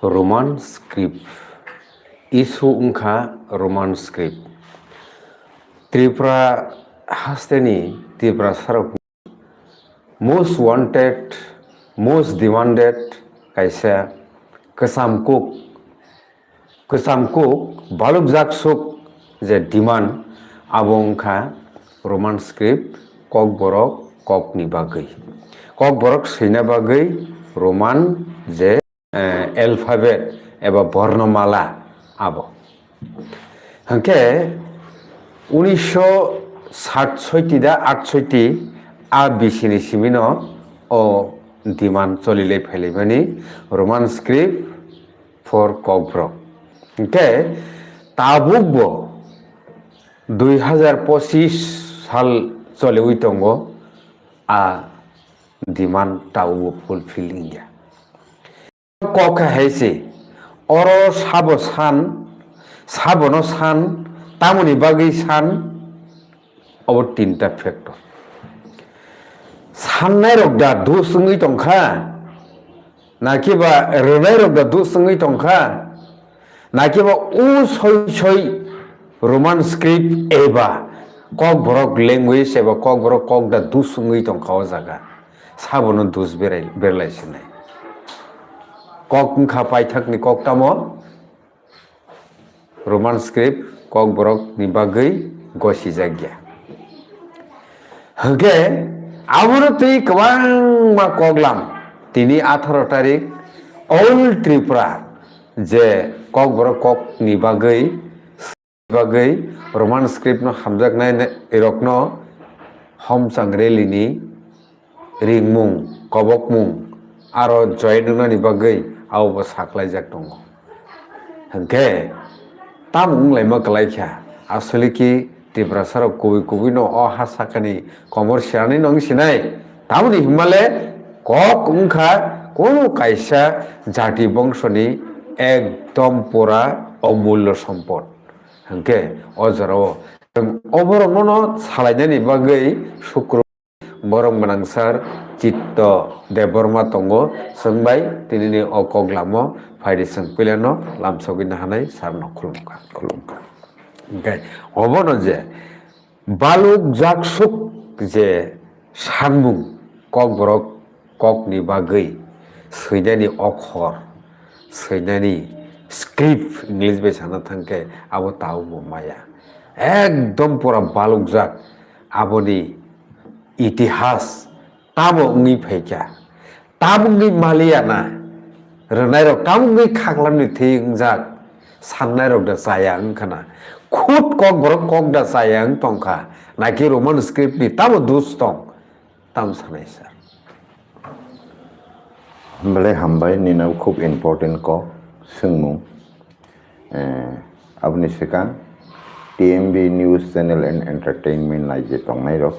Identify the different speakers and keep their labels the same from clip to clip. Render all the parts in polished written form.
Speaker 1: Roman script isu ungkha Roman script Tripura hasteni Tripura sarok most wanted most demanded kaisa kesamkuk baluk jaksuk je demand abo ungkha Roman script kok borok kok ni bagui kok borok seina bagui Roman je alphabet eba বর্ণমালা abo hangke 1967 da 68 a bisini simino o diman cholile phelibani Roman script for kokbrok hangke tabukbo 2025 সাল চলে উইতঙ্গ a diman tabu fulfilling ya kok haise oro sabono san tamoni bagui san obo tinta factor sannai rokda dusungui tongkha nakiba ronai rokda dusungui tongkha nakiba soi Roman script eba kok borok language eba kok borok kokda dusungui tongkha o jaga sabono dus berlaisinai kok ungkha paithakni kok tamo Roman script kok borok ni bagui gosi jagya hage aboro tui kwang ma koglam tini 18 tarik all Tripura je kok borok kok ni bagui Roman script no hamjaknai erokno homsang relini ringmung kobokmung aro joinunani bagui aubo saklaijak tongo hangke tamung laima kalaikha asole ki Tripura sarok kubi no o hasakani commercialni nong sinai tamuni himale kok ungkha kono kaisa jati bongshoni ekdom pura omullo sampod hangke ojaro oborok no salainani bagui shukro borong manangsar Chitto Deborma tongo sengbai tinini o koglamo faidi sengpileno lamsogina hanai sarno khulumka okay obono je baluk jaksuk je sanmung kok borok kok ni bagui seinani okhor seinani script English bai sana thangke abo tau mo maya ekdom pura baluk jak aboni itihas tabo ngi phaikya tabo ngi maliana ronai rok tabo ngi khaklamni thingjak sannai rok da saya ungkhana khut kok borok kok da saya tongkha naki Roman script ni tabo dus tong tam sanai sir
Speaker 2: bale hambai nina khub important ko sungmung abni sekan TMB News Channel and Entertainment nai je tongnai rok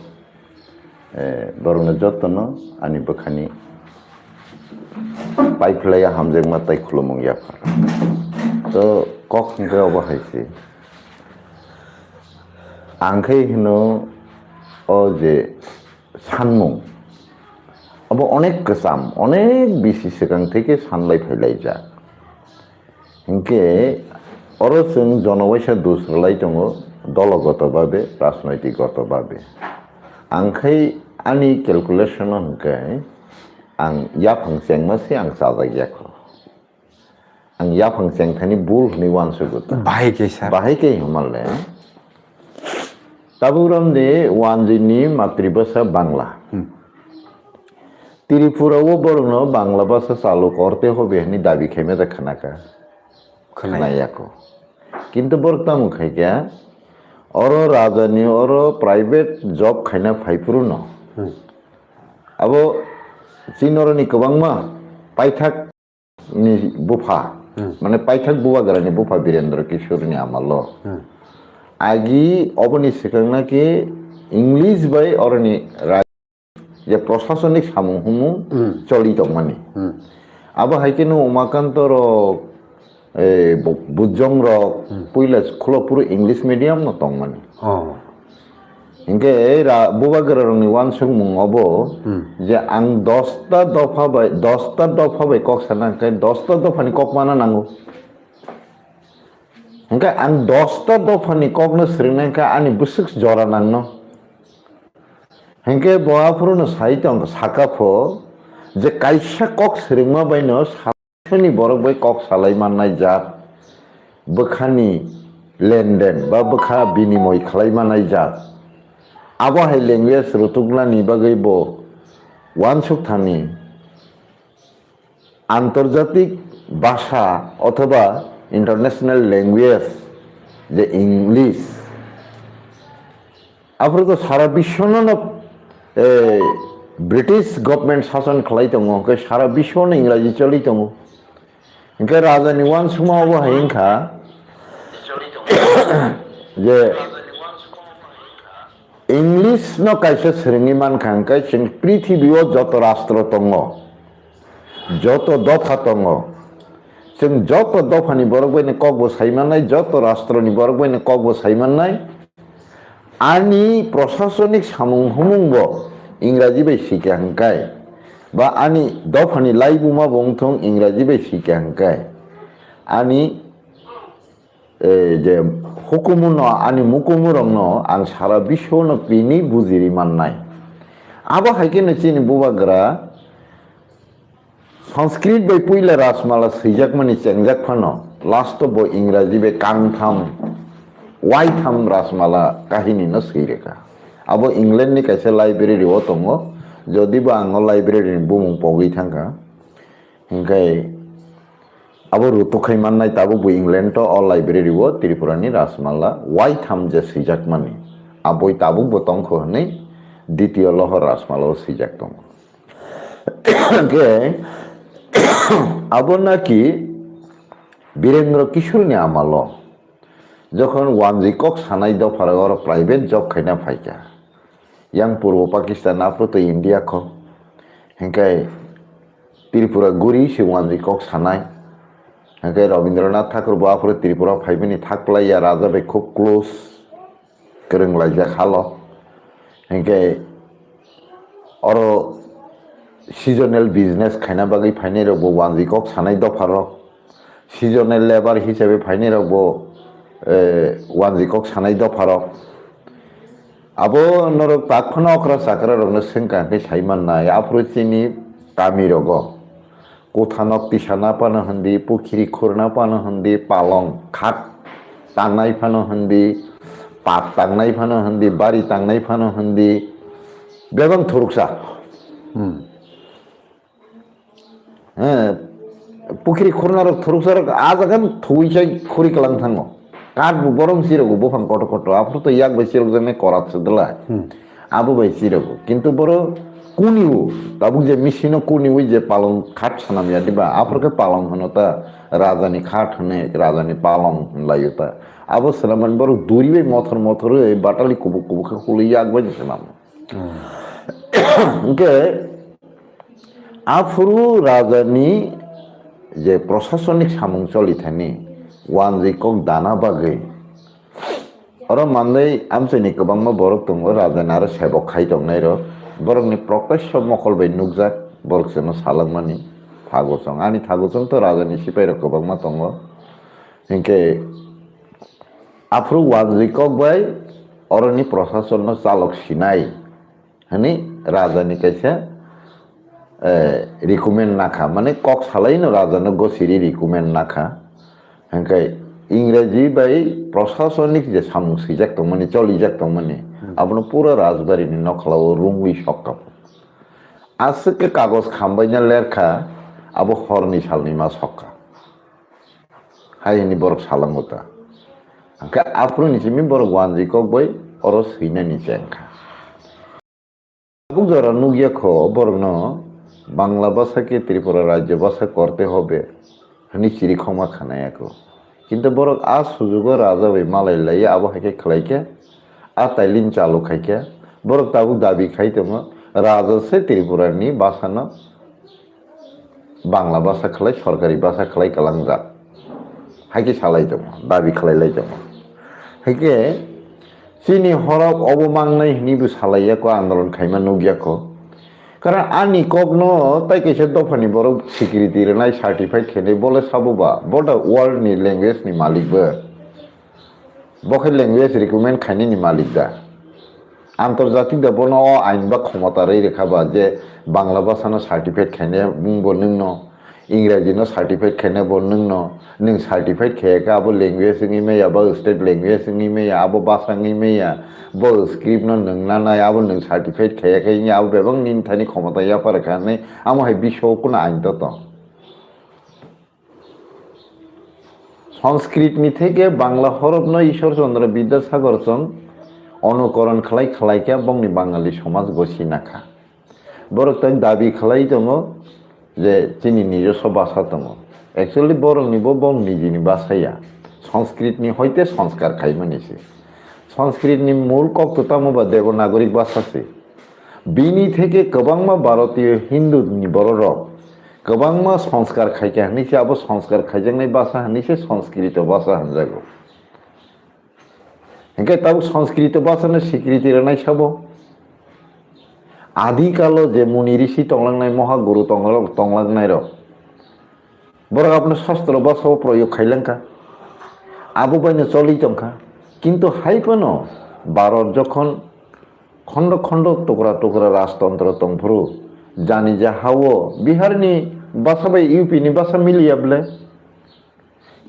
Speaker 2: borongno jottono ani bokhani paiphlaya hamjekma tai khulumung yafa to kok hingke obo haise angkhai hino o je sanmung obo onek kesam onek bisi sekang theke sanlai phailaijaak hingke oro chung jonobaisa dusrolai tongo dologotobabe rajnoitikgotobabe angkhai ani calculation hingke ang yaphang chengmase ang chajagyakho ang yaphang chengthani bul hini wansugut bahai ke himalle taburam de wanjini matribhasha bangla Tripura o borno bangla bhasha চালু করতে হবে হনি দাবি খেমে দেখানাকা খানায়াকো কিন্তু বর্তমান খাইকা oro rajani oro private job khaina phaipuruno abo chinoroni kwbangma paithak ni bufa mane paithak buwa garani bufa Birendra Kishore ni amalo agi oboni sikangna ki English bai oroni je prosasonik samung humung choli tongmani abo haikeno umakant rok bujong rok puila skolo puro English medium no tongmani इनके बुबागोरनि वानसुक मुङावबो जे आं 10टा दफा bye कक सानांखाय 10टा दफानि कक माना नांगौ इनके आं 10टा दफानि ककनो स्रिंनायखाय आंनि बुसुक जरा नांनो इनके बहाफोरनो साइटं साकाफो जे काइसा कक स्रिंमा बायनो सासनि बरक बाय कक सालाय माननाय जात बोखानि लेनदेन बा बोखा बिनिमय खालायमानाय जात आबहाय लैंग्वेज रुतुगलानि बागै बो वानसुक थानि आंतर्जातिक भाषा अथवा इंटरनेशनल लैंग्वेज जे इंग्लिश आफोरखौ सारा विश्वनो ब्रिटिश गवर्नमेंट शासन खालाय दङ सारा विश्वनो इंराजी चलि दङ इनके राजानि वानसुमावबो हायिंखा जे इंग्लिश न कैसे स्रिंगी मानखांखाय जों पृथिबीयाव जत राष्ट्र दङ जत दफा दङ जों जत दफानि बरक बायनो ककबो सायमाननाय जत राष्ट्रनि बरक बायनो ककबो सायमाननाय आनि प्रशासनिक सामुं हुमुंबो इंराजी बाय सिखांखाय बा आनि दफानि लाइबुमा बंथं इंराजी बाय सिखांखाय आनि जे हुकुमुनो आनि मुकुमुरंनो आं सारा विश्वनो पिनि बुजिरि माननाय आबो हायके नचिनि बुबागरा संस्कृत बाय पुइला राजमाला सैजाकमानि चेंजाक फानो लास्ट बो इंराजी बे कांथाम वाइथाम राजमाला काहिनी न सैरेका आबो इंग्लैंड नि कैसे लाइब्रेरी ओ दङो जदिबो आङो लाइब्रेरी नि बुमुं पगै थांगा हिंखाय आबो रुतुखै माननाय ताबो बो इंग्लैंड तो अ लाइब्रेरी वो त्रिपुरानि राजमाला वाइथाम जे सैजाकमानि आबो ताबो बतंखो हनै द्वितीय लहर राजमाला सैजाक दङ के आबो नाकि वीरेंद्र किशोरनि आमालो যখন ওয়ানজিকক সানাই দফার और प्राइवेट जॉब खाइना फाइका yang पूर्व पाकिस्तान आपरो तो इंडिया को हिंकाय त्रिपुरा गुरी से वानजिকক सानाय हिंकाय रवींद्रनाथ ठाकुर बाफोर त्रिपुरा फाइबनि थाकलाया राजा बे खूब क्लोज गोरोंलायजा खालो हिंकाय और सीजनल बिजनेस खाइना बागै फाइने रबो वानजिকক सानाय दफार सीजनल लेबर हिसाबै फाइने रबो वानजिকক सानाय दफारक आबो नरक ताकफोना अक्रा साकरा रंनो सिंकांखै साइमाननाय आफ्रुचिनि तामिरग कोथानक तिसाना पानो हन्दी पुखिरि खुरना पानो हन्दी पालं खाट तांनाय फानो हन्दी पात तांनाय फानो हन्दी बारि तांनाय फानो हन्दी बेबां थुरुकसा पुखिरि खुरनारक थुरुकसारक आजागान थुइसाय खुरि कलां थाङो काट बरं सिरगो बोफां कट कट आफर तो याक बैसिरग जने करात सदला आबो बैसिरग किंतु बरो कुनिउ ताबु जे मिसिनो कुनिउ जे पालं खाट सनाम यादिबा आफर के पालं हनता राजानि खाट हने राजानि पालं लायुता आबो सनामन बरो दुरिबे मथर मथर बाटाली कुबु कुबु के खुली याक बजे सनाम के आफुरु राजानि जे प्रशासनिक सामुं चलिथानि वानजिকক दाना बागै और मानै आमचैनि गोबांमा बरक दङ राजान आरो सेबक खाय दंनाय र बरकनि प्रत्यक्ष मखल बाय नुकजाक बरकजों सालांमानि थागोसं आनि थागोसं तो राजानि सिपाइर गोबांमा दङ हिंके आफ्रु वानजिকক बाय अरनि प्रशासन चालक सिनाय हनि राजानि कैसे रिकमेन्ड नाखा माने कक सालायनो राजानो गसिरि रिकमेन्ड नाखा हिंखाय इंराजी बाय प्रशासनिक जे सामुं सैजाक दंमानि चलिजाक दंमानि आपनो पूरा राजबारिनि नखलाव रुंगुइ सककाप आसके कागज खामबायना लेरखा आबो हरनि सालनि मा सकका हायनि बरक सालांगोता आंका आफ्रुनि सिमि बरक वानजिকক बाय और सैनानि जेंखा बुजरा नुगियाखो बरकनो बांला भाषा के त्रिपुरा राज्य भाषा करते होबे हनी चिरि खमा खानायाको किंतु बरक आ सुजुगो राजा बै मालाय लाय आबो हायके खलायके आ ताइलिन चालु खायके बरक ताबु दाबी खाय दङ राजा से त्रिपुरानि भाषानो बांला भाषा खलाय सरकारि भाषा खलाय कलांजा हायके सालाय दङ दाबी खलायलाय दङ हायके চিনি হরক অবমাংনাই হিনিবু সালাইয়াকো আন্দোলন খাইমা নুগিয়াকো কারণ আনি কগ্ন তাই কেসে দফানি বড় স্বীকৃতি রেনাই সার্টিফাইড খেলে বলে সাবুবা বড় ওয়ার্ল্ডনি ল্যাঙ্গুয়েজनि মালিকबो বকে ল্যাঙ্গুয়েজ রিকমেন্ড খাইনি মালিক দা আন্তর্জাতিক দাবন আইন বা ক্ষমতারই রেখাবা যে বাংলা ভাষানো সার্টিফাইড খাইনে বুংবো নोंन इंराजिनो सार्टिफाइड खेने बो नों सार्टिफाइड खेका अब लैंग्वेज इंगी में या बो स्टेट लैंग्वेज इंगी में या अब भाषा इंगी में या बो स्क्रिप्ट नोंना ना अब नों सार्टिफाइड खेका इंगी अब बेबं निन थानी क्षमता या पर खाने आम है विश्व को ना आइन तो संस्कृत नि থেকে বাংলা হরফ ন ঈশ্বরচন্দ্র বিদ্যাসাগর সং অনুকরণ খালাই খালাইকা বংনি বাঙালি সমাজ গছিনাখা বরকতাই দাবি খালাই দङ যে চিনি নিজস্ব ভাষা দङ एक्चुअली बरंनिबो बं निजिनि भाषाया संस्कृतनि हयते संस्कार खाइमानिसि संस्कृतनि मूल कक्ततामबा देवनागरिक भाषासि बिनि থেকে गोबांमा भारतीय हिंदुनि बररक गोबांमा संस्कार खाइका हनिसे अब संस्कार खाइजांनाय भाषा हनिसे संस्कृत भाषा हनजागौ इनके तब संस्कृत भाषानो स्वीकृति रनाय साबो आदिकालो जे मुनि ऋषि तंलांनाय महागुरु तंलांनाय र बरं आपने शास्त्र भाषा प्रयोग खाइलांका आबो बायनो चलि दंखा किन्तु हाइपन भारत जखन खंड खंड टुकरा टुकरा राजतंत्र तंफुरु जानि जा हावो बिहारनि भाषा बाय यूपीनि भाषा मिलियाब्ले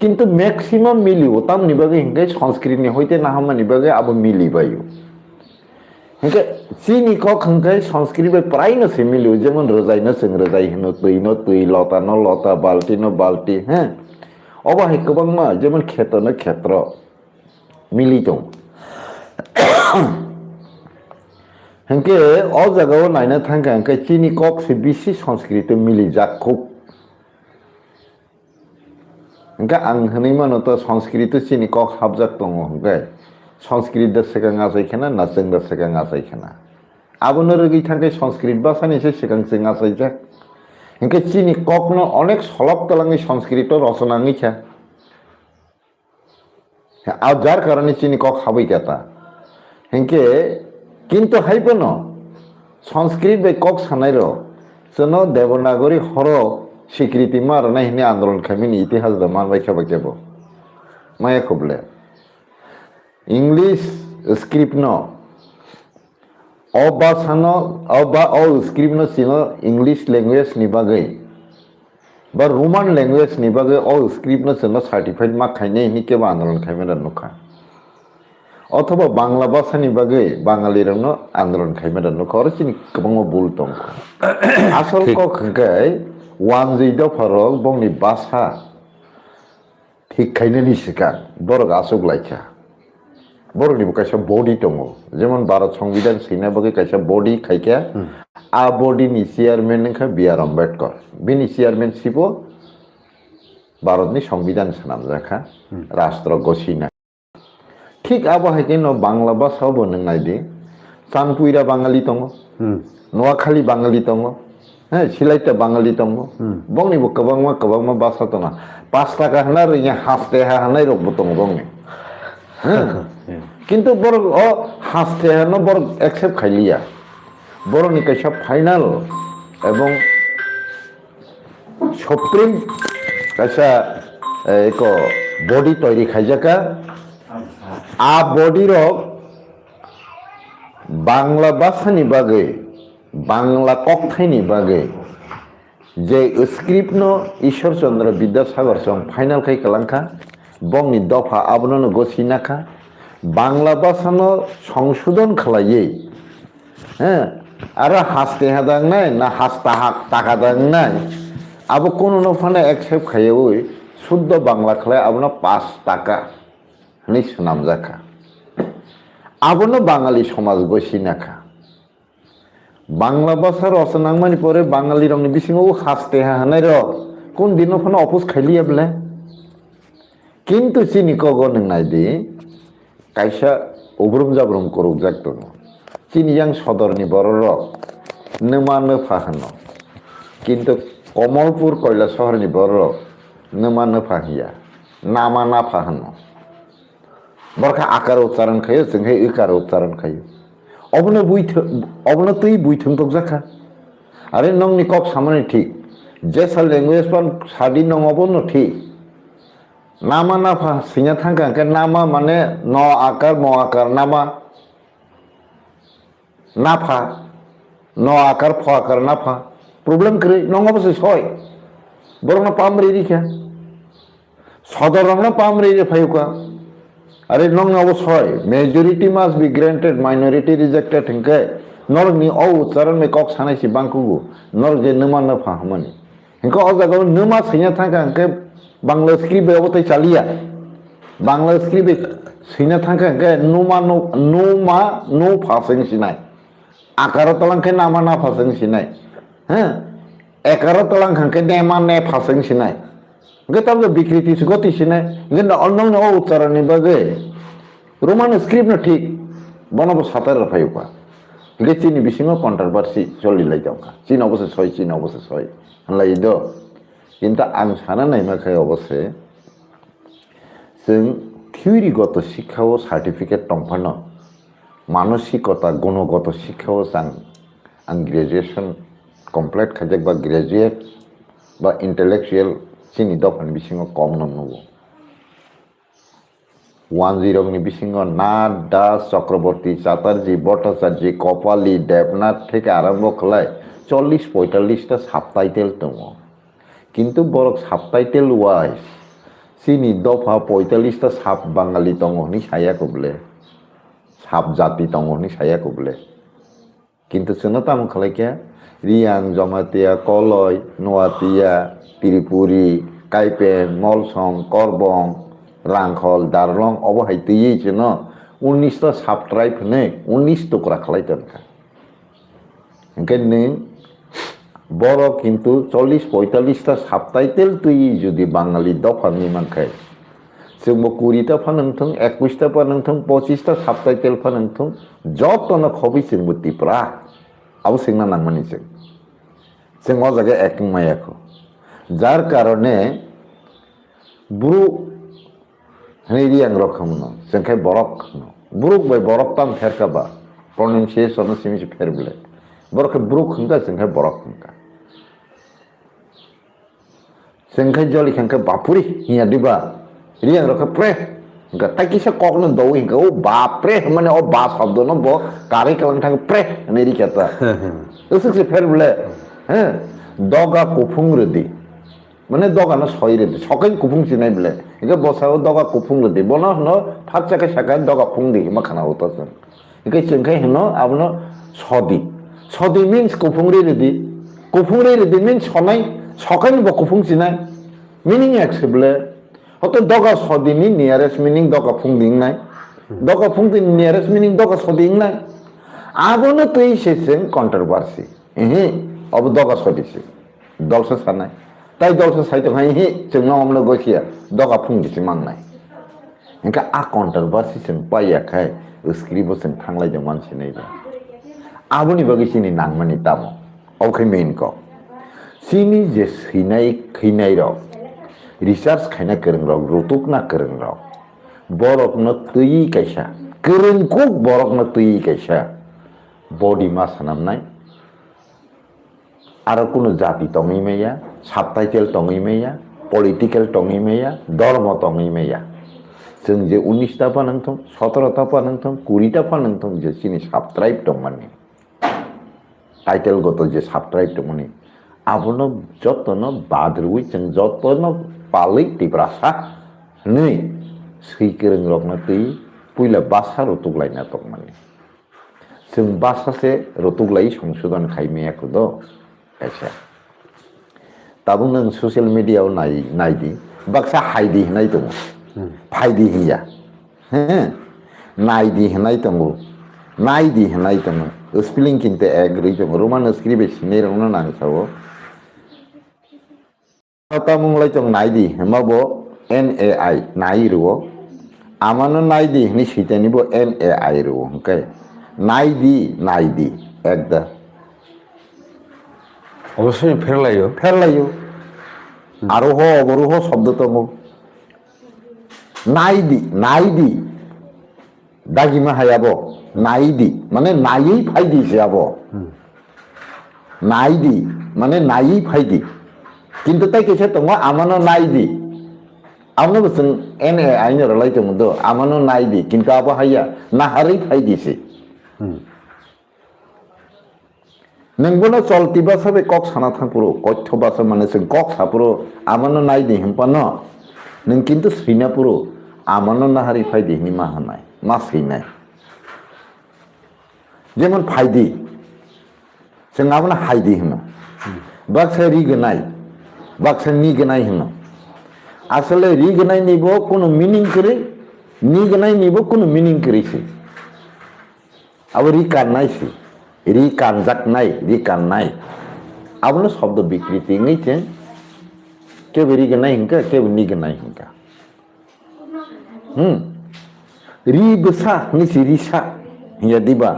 Speaker 2: किन्तु मैक्सिमाम मिलियो तामनि बागै हिंगे संस्कृतनि हयते नाहामानि बागै आबो मिलिबायो हिंगे चीनी कक हिंगे संस्कृत बाय प्रायनो से मिलियो जेमन रोजाइनो जों रोजाइ होनो तैनो तै लतानो लता बाल्टिनो बाल्टि हैं अबाहाय गोबांमा जेमन क्षेत्रनो क्षेत्र मिलि दं हिंगे अ जागाव नायनो थांगा हिंगे चीनी कक से बिसि संस्कृत मिलि जाखौ हिंगे आं होनै मानोथ संस्कृत चीनी कक हाबजाक दङ हिंगे संस्कृत सिगां आसायखाना ना जों सिगां आसायखाना आबोनो रोगै थांगे संस्कृत भाषानिसो सिगां जों आसायजाक हिंगे चीनी ककनो अनेक सलक तलाङै संस्कृत रचनाङैखा आ जार कारणे चीनी कक हाबैगाता हिंगे किन्तु हाइबन संस्कृत बे कक सानाय र जोनो देवनागरी हर स्वीकृति मारनाय हिनि आंदोलन खामिनि इतिहास दा मानबाय खाबाकेबो माया खबले इंग्लिश स्क्रिप्ट न अभाषानो अबा अ स्क्रिप्ट न सिनो इंग्लिश लैंग्वेज नि बागै बा रोमान लैंग्वेज नि बागै अ स्क्रिप्ट न जोनो सर्टिफाइड मा खाइने हिनि केबा आंदोलन खाइमेन नुखा अथवा बांला भाषानि बागै बाङालि रंनो आंदोलन खाइमेन नुखा आरो सिनि गोबां बुल दं आसल कक हंगै वान जैद फारक बंनि भाषा ठीक खाइनेनि सिगां बरक आसुक लाइखा बर'निबो कायसा बडी दङ जेमन भारत संविधान सैना बागै कायसा बडी खायखा आ बडीनि चेयारमैन नोंखा बि.आर. आम्बेडकर बिनि चेयारमैनशिपो भारतनि संविधान सानामजाखा राष्ट्र गसिना ठीक आबहायके न बांला भाषाबो नों नायदि चानपुइरा बाङालि दङ नोआखाली बाङालि दङ हैं सिलाइटा बाङालि दङ बंनिबो गोबांमा भाषा दङ 5 टाका होना रिया हासते हानाय रबो दङ बंनि किन्तु बर अ हासते हानो बर एक्सेप्ट खाइलिया बरनि कायसा फाइनाल एवं सुप्रीम कायसा एक बडी तैरि खाइजाका आ बडी र बांला भाषानि बागै बांला ककथाइनि बागै जे स्क्रिप्ट न ईश्वरचंद्र विद्यासागर सं फाइनाल खाइ कलांखा बंनि दफा आबनो गसिनाखा बांला भाषानो संशोधन खालायै हैं आरो हासते हादांनाय ना हासता टाका दांनाय अब कोनो न फाने एक्सेप्ट खायो शुद्ध बांला खालाय आबनो 5 टाका नि सुनाम जाखा आबनो बाङालि समाज गसिनाखा बांला भाषा रचनांमानि परे बाङालि रंनि बिसिङाव हासते हानाय र कोन दिनो फाने अपोज खाइलियाब्ले किन्तु चीनी कगो नों नायदि कायसा उब्रुम जाब्रुम करुक जाक दङ चीनियां सदरनि बररक नोमा नोफा होनो किन्तु कमलपुर कयला सहरनि बररक नोमा नोफा हिया नामा नाफा होनो बरखा आकार उच्चारण खायो जोंहाय इकार उच्चारण खायो अबनो तुई बुइथों तक जाखा अरे नंनि कक सामने ठीक जेसा लैंग्वेज पर सादी नंगबो न ठीक नामा नाफा सिंया थांगा के नामा माने न आकार म आकार नामा नाफा न आकार फ आकार नाफा प्रब्लेम करे नंगबो से सय बरना पामरे रिखा सदरना पामरे रे फायुका अरे नंग अवश्य majority must be granted minority rejected हिंके नरनि औ उच्चारण में कक सानाय सि बांकुगु नर जे नमा न फाहमनि हिंको अ जागाव नमा सैना थांगा हिंके बांग्ला स्क्रिप्ट बेवतै चालिया बांग्ला स्क्रिप्ट सैना थांगा हिंके नुमा नु फासें सिनाय आकार तलांके नामा ना फासें सिनाय हैं एकार तलां हिंके नेमा ने फासें सिनाय गतम विकृति से गति सिनाय गिन अनंग औ उच्चारण नि बगे रोमान स्क्रिप्ट न ठीक बनबो सातार रफायुका हिंके चीनी बिसिङाव कन्ट्रोभार्सी चलिलाय दंका चीन अवश्य सय होनलाय द किन्तु आं साना नायमाखै अवश्य जों थिउरिगत शिक्षाओ सार्टिफिकेट दंफानो मानसिकता गुणगत शिक्षाओ आं ग्रेजुएशन कमप्लीट खाजाक बा ग्रेजुएट बा इंटेलेक्चुअल चीनी दफान बिसिङाव कम नंगौ 10 नि बिसिङाव नाथ दास चक्रवर्ती चैटार्जी भट्टाचार्य कपाली देवनाथ থেকে आरम्भ खालाय 40-45টা সাবটাইটেল दङ किन्तु बरक साबटाइटेल वाइज चीनी दफा 45টা साब बांगाली दङ नि सायाखौबले साब जाति दङ नि सायाखौबले किन्तु जोंना ताम खालायके रियां जमातिया कलय नवातिया त्रिपुरी काइपेन मलसम करबं रांखल दारलं अबहायतयै जोंना 19টা साब ट्राइब ने 19 टुकरा खालायदोंखा ओंखायनो बड़ किन्तु 40-45টা साबटाइटेल तुई जुदि बांगाली दफानि मानखाय जोंबो 20টা फानोंथों 21টা फानोंथों 25টা साबटाइटेल फानोंथों जतनो खबि जोंबो तिप्रा आबो सिंना नांमानि जों अजागे एक्टिं मायाखौ जार कारणे ब्रु रियां रखमनो जोंखाय बरक ब्रुक बाय बरक ताम फेरकाबा प्रनाउन्सिएशन सिमिस फेरबले बरक ब्रुक हंगा जोंखाय बरक हंगा जोंखाय जलि खंका बापुरी हिया दिबा रियां रख प्रे हंगा ताकिसा ककनो दौ हिंगा ओ बाप्रे माने ओ बा शब्द न ब कारे कलंग थांग प्रे ने रिखाता उससे फेरबले हैं दगा कुफुं रदि माने दगा न सय रदि सकाय कुफुं सिनाय बले इका बसाव दगा कुफुं रदि बना न फाक जाका साका दगा फुं दि मा खाना होता जों इका जोंखाय हनो आबनो सदी मीन्स कुफुं रदि मीन्स सनाय सकाय न कुफुं सिनाय मीनिंग एक्सेबले हतो दगा सदिनि नियरेस्ट मीनिंग दगा फुं दिंनाय दगा फुं दिनि नियरेस्ट मीनिंग दगा सदिंनाय आबनो तुई सेसें कन्ट्रोभार्सी अब दगा सदिसि दलसे सानाय ताई दलसे साइतो हाय जोंना हमनो गखिया दगा फुं दिसि मांनाय इनका आ कन्ट्रोभार्सी जों पायाखाय स्क्रिप्ट जों थांलायदों मानसि नायबा आबोनि बगै सिनि नांमानि ताम ओखे मेन को सिनि जे सैनाय खैनाय रक रिसार्च खायना गोरों रक रुतुकना गोरों रक बरकनो तुई कायसा गोरोंखौ बरकनो तुई कायसा बडी मा सानामनाय आरो कुनु जाति तङै मैया साबटाइटेल तङै मैया पलिटिकल तङै मैया धर्म तङै मैया जों जे 19टा फानोंथों 17टा फानोंथों 20टा फानोंथों जे सिनि साबट्राइब दंमानि टाइटेल गत जे साबट्राइब दंमानि आबनो जतनो बाद्रुइ जों जतनो पालै तिब्रासा नै सै गोरों रकनो तुई पुइला बासा रुतुकलायना दंमानि जों बासासे रुतुकलाय संशोधन खायमेयाखौ द ऐसा ताबो नों ससियेल मीडिया नायदि बाक्सा हायदि होनाय दङ फायदि हिया नायदि होनाय दङ नायदि होनाय दङ स्पेलिं किन्ते एग्री दङ रोमान स्क्रिप्ट सिनै रंना नांसावो ता मुंलाय दङ नायदि हमाबो NAI नाय रुओ आमानो नायदि हनि सितानिबो NAI रुओ हंकाय नायदि एकदा
Speaker 1: अवश्य
Speaker 2: फेरलायो आरोह अवरोह शब्द दङ नायदि दागिमा हायाबो नायदी माने नायै फायदी जाबो नायदी माने नायै फायदी किन्तु ताई कैसे दङ आमानो नायदी आवनो जों एन ए आइनो रायलायदोंमोन द आमानो नायदी किन्तु आबो हाया नाहारै फायदिसै नोंबोनो चलती बासा बे कक साना थांपुरो कथ्य बासा माने जों कक सापुरो आमानो नायदी हिंपानो नों किन्तु सैनापुरो आमानो नाहारै फायदी नि मा होनाय मा सैनाय जेमन फायदी जों आमानो हायदी होनो बाक्सा रिगनाय बाक्सा निगनाय होनो আসলে রিগনাই নিব কোনো মিনিং করে নিগনাই নিব কোনো মিনিং করেছে আবার রিকান্নাইছে রিকানজাকনাই রিকান্নাই আবনো শব্দ বিকৃতি ngaiছে কেউ রিগনাই হিংকা কেউ নিগনাই হিংকা রি বসা নিছি রিসা হিয়া দিবা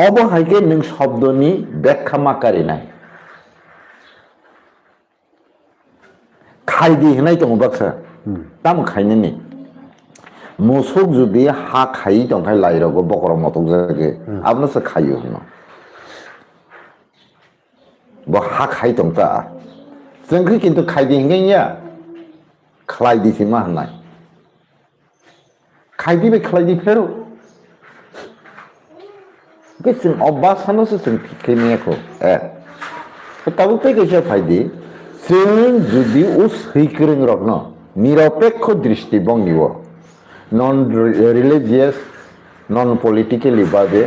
Speaker 2: অবহাইকে নों শব্দনি ব্যাখ্যা মাকারি নাই खायदी होनाय दङ बाक्सा दाम खायनोनि मोसौ जुदि हा खायि दंखाय लाइरावबो बकर मतक जागे आपनोसो खायो होनो बो हा खाय दंता जोंखै किन्तु खायदी हिंगाइया खालायदिसि मा होननाय खायदी बे खालायदी फेरो बे जों अब्बासानोसो जों थिखैनायखौ ताबो पे कैसे फायदी जों जुदि सैक्रों रखनो निरपेक्ष दृष्टि बंगिब नन रिलिजियस नन पलिटिकली बादे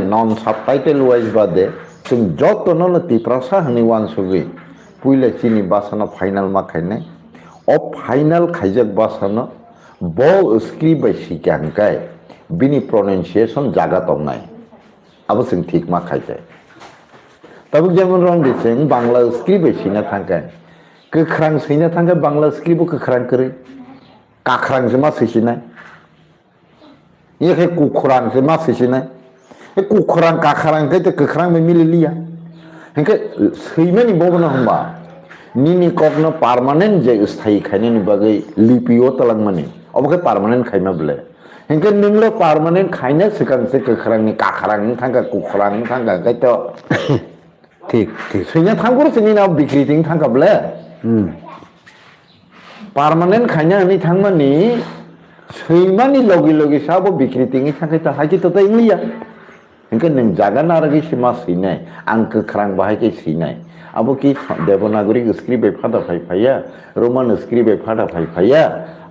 Speaker 2: नन सबटाइटेल वाइज बादे जों जतनो तिप्रासा हनी वान सुगै पुइले चिनी बासानो फाइनल मा खायनाय अ फाइनल खायजक बासानो ब स्क्रिप्ट बाय सिकांकाय बिनि प्रोनाउंसिएशन जागा तंनाय आबो जों ठीक मा खायजाय तब जेमन रंदिसिं बांला स्क्रिप्ट सैना थांगे गोख्रां सैना थांगे बांला स्क्रिप्ट गोख्रां करे काख्रांसो मा सैसिनाय ये कुखरांसो मा सैसिनाय ए कुखरां काख्रांखै तो गोख्रां में मिलिलिया इनके सैमानि बबनो हमबा निनि ककनो पार्मानेंट जे स्थायी खायनायनि बागै लिपिओ तलांमानि अबके पार्मानेंट खायमा बले इनके नोंलो पार्मानेंट खायना सिगांसो गोख्रांनि काख्रां थांगा कुखरां थांगा गायतो ठीक ठीक सैना थांगुर जोंनि नाव बिक्रिटिं थांगाबले पार्मानेंट खायना हनी थांमानि सैमानि लगे लगे साबो बिक्रिटिंनि थाखाय तो हाकि तो इंलिया इनके नों जागा नारगै सिमा सैनाय आं गोख्रां बाहायकै सैनाय आबो कि देवनागरी स्क्रिप्ट फादा फायफाया रोमान स्क्रिप्ट फादा फायफाया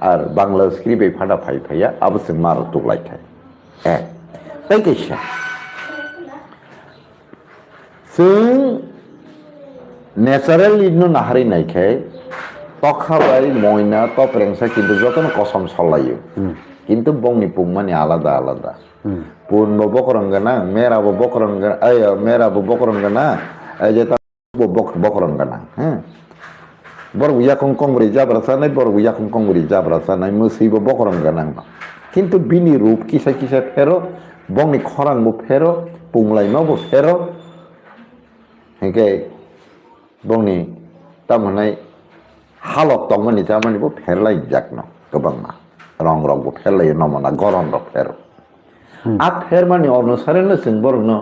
Speaker 2: और बांला स्क्रिप्ट फादा फायफाया आबो जों मारो तुगलायथाय पैकेसा जों नेचारेल लिडनो नाहारिनायखाय तखाबाय मयना तप्रेंसा किन्तु जतन कसम सलायो किन्तु बंनि पुंमानि आलादा आलादा पुनबो बकरंगना मेराबो बकरंगना मेराबो बकरंगना जेता बकरंगना बरगुया कंकंगुरि जाब्रासानाय बरगुया कंकंगुरि जाब्रासानाय मोसैबो बकरंगना किन्तु बिनि रूप किसा किसा फेरो बंनि खरांबो फेरो पुंलायमाबो फेरो इनके बंनि तामनाय हालत दंमोन तामानिबो फेरलाय जाकनो गोबांना रंग रंगबो फेरलायो नमना गरम रक फेरो आ फेरमानि अनुसारैनो जों बरनो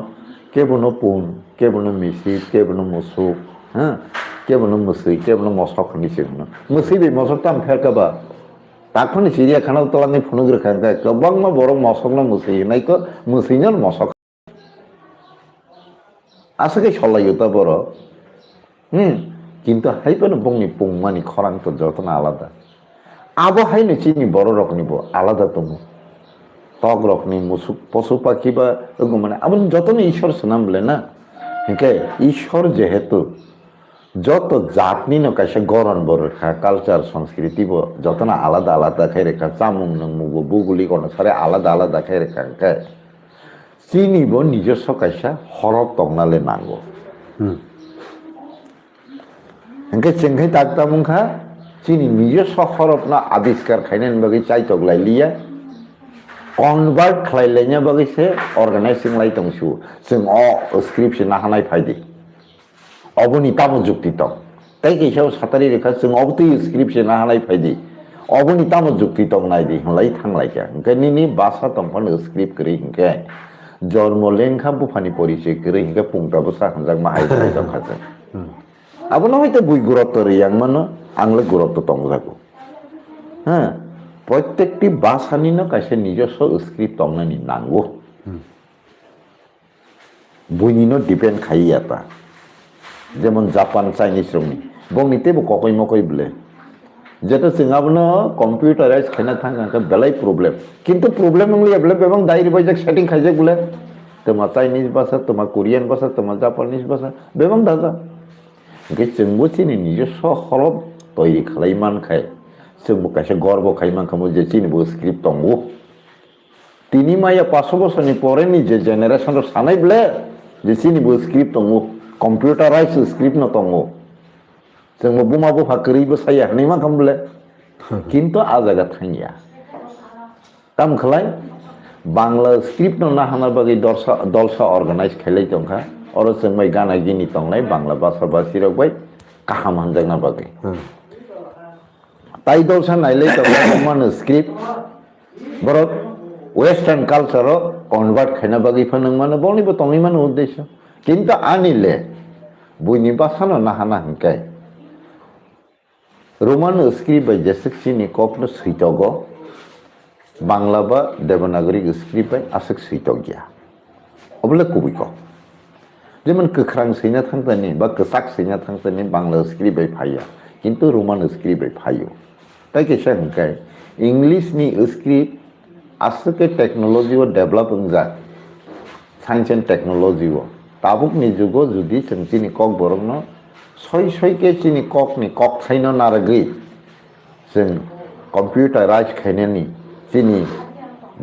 Speaker 2: केबनो पुन केबनो मिसि केबनो मोसौ केबनो मोसै केबनो मसखनि सिगनो मोसै बे मसक ताम फेरकाबा ताखनि सिरिया खाना तलानि फुनुग्रखांका गोबांमा बर मसकनो मोसै नायको मोसैनो मसक आसके सलायो ता बर किन्तु हाइपनो बंनि पुंमानि खरां तो जतन आलादा आबो हाइनो चिनि बर रकनिबो आलादा दङ तक रकनि मुसुक पशु पाखि बा माने आबो जतन ईश्वर सनाम बले ना इनके ईश्वर जेहेतु যত জাতনি নকাশে গরন বরখা কালচার সংস্কৃতি যতনা আলাদা আলাদা খাই রেখা চামুং নমুবো বুগুলি অনুসারে আলাদা আলাদা খাই রেখা চিনিব নিজস্ব কাইসা হরফ তংনালে নাঙ্গো এনকে চেংখাই তাকতামুখা চিনি নিজস্ব হরফ না আবিষ্কার খাইনান বাকি চাই তগলাই লিয়া কনভার্ট খাইলাইনা বাকিসে অর্গানাইজিং লাই তংসু जों स्क्रिप्ट ना हानाय फायदि अबनि तामो जुक्ति दं ताई कैसाव सातारि रेखा जों अबति स्क्रिप्ट ना हानाय फायदि अबनि तामो जुक्ति तंग नाय दी हलाई थांलाय क्या इनके निनी भाषा तंफान स्क्रिप्ट करी इनके जन्म लेंखा बुफानी परिचय करी इनके पुंगटा बसा हंजाक माहाय जाय दं खासे अब न हयतो बुई गुरुत्व रियां मानो आंले गुरुत्व तंग जागो हाँ प्रत्येकटी भाषानिनो कायसे निजस्व स्क्रिप्ट तंगनानि नांगौ बुइनिनो डिपेंड खायो आता जेमन जापान चाइनिस रोंनि बंनितेबो ककय मकय बोले जेटा जोंहाबनो कम्पिउटाराइज खायना थांगा बेलाय प्रब्लेम किन्तु प्रब्लेम नंलिया बोले बेबां दायरि बायजाक सेटिं खायजाक बोले तमा चाइनिस भाषा तमा कोरियान भाषा तमा जापानिस भाषा बेबां दाजा ओंखाय जोंबो चिनि निजस्व हरफ तैरि खालायमानखाय जोंबो खायसे गर्व खायमानखामो जे चिनिबो स्क्रिप्ट दंगो तिनि माया 500 बोसोरनि परेनि जे जेनेरेशन सानाय बोले जे चिनिबो स्क्रिप्ट दंगो कम्पिउटाराइज स्क्रिप्ट न दंगो जोंबो बुमा बुफा करिबो साया हनै मा खामबले किन्तु आ जायगा थांगिया ताम खलाय बांला स्क्रिप्ट न नाहाना बागै दलसा अर्गानाइज खायलाय दंखा और जोंमाय गानाय गिनि दंनाय बांला भाषा भाषी रबाय काहाम हानजागना बागै ताई दलसा नायलाय दंनाय मान स्क्रिप्ट बरक वेस्टार्न कल्चर कन्वर्ट खायना बागै फनों माने बनिबो तंगै मान उद्देश्य किन्तु आनिले बुइनि भाषा न नाहाना हंकाय रोमान स्क्रिप्ट बाय जेसेक्सिनि ककनो सैतगो बांला बा देवनागरी स्क्रिप्ट बाय आसक सैतगिया अबले कुबिको जेमन कख्रां सैना थांतनि बा कसाक सैना थांतनि बांला स्क्रिप्ट बाय फाया किन्तु रोमान स्क्रिप्ट बाय फायो ताई केसा हंकाय इंग्लिश नि स्क्रिप्ट आसके टेक्नोलॉजी वो डेवलप होंजा साइंस एंड टेक्नोलॉजी वो ताबुक नि जुगो जुदि जोंनि कक बरंनो सय के चिनि ककनि कक साइनो नारगै जों कम्पिउटाराइज खायनानि चिनि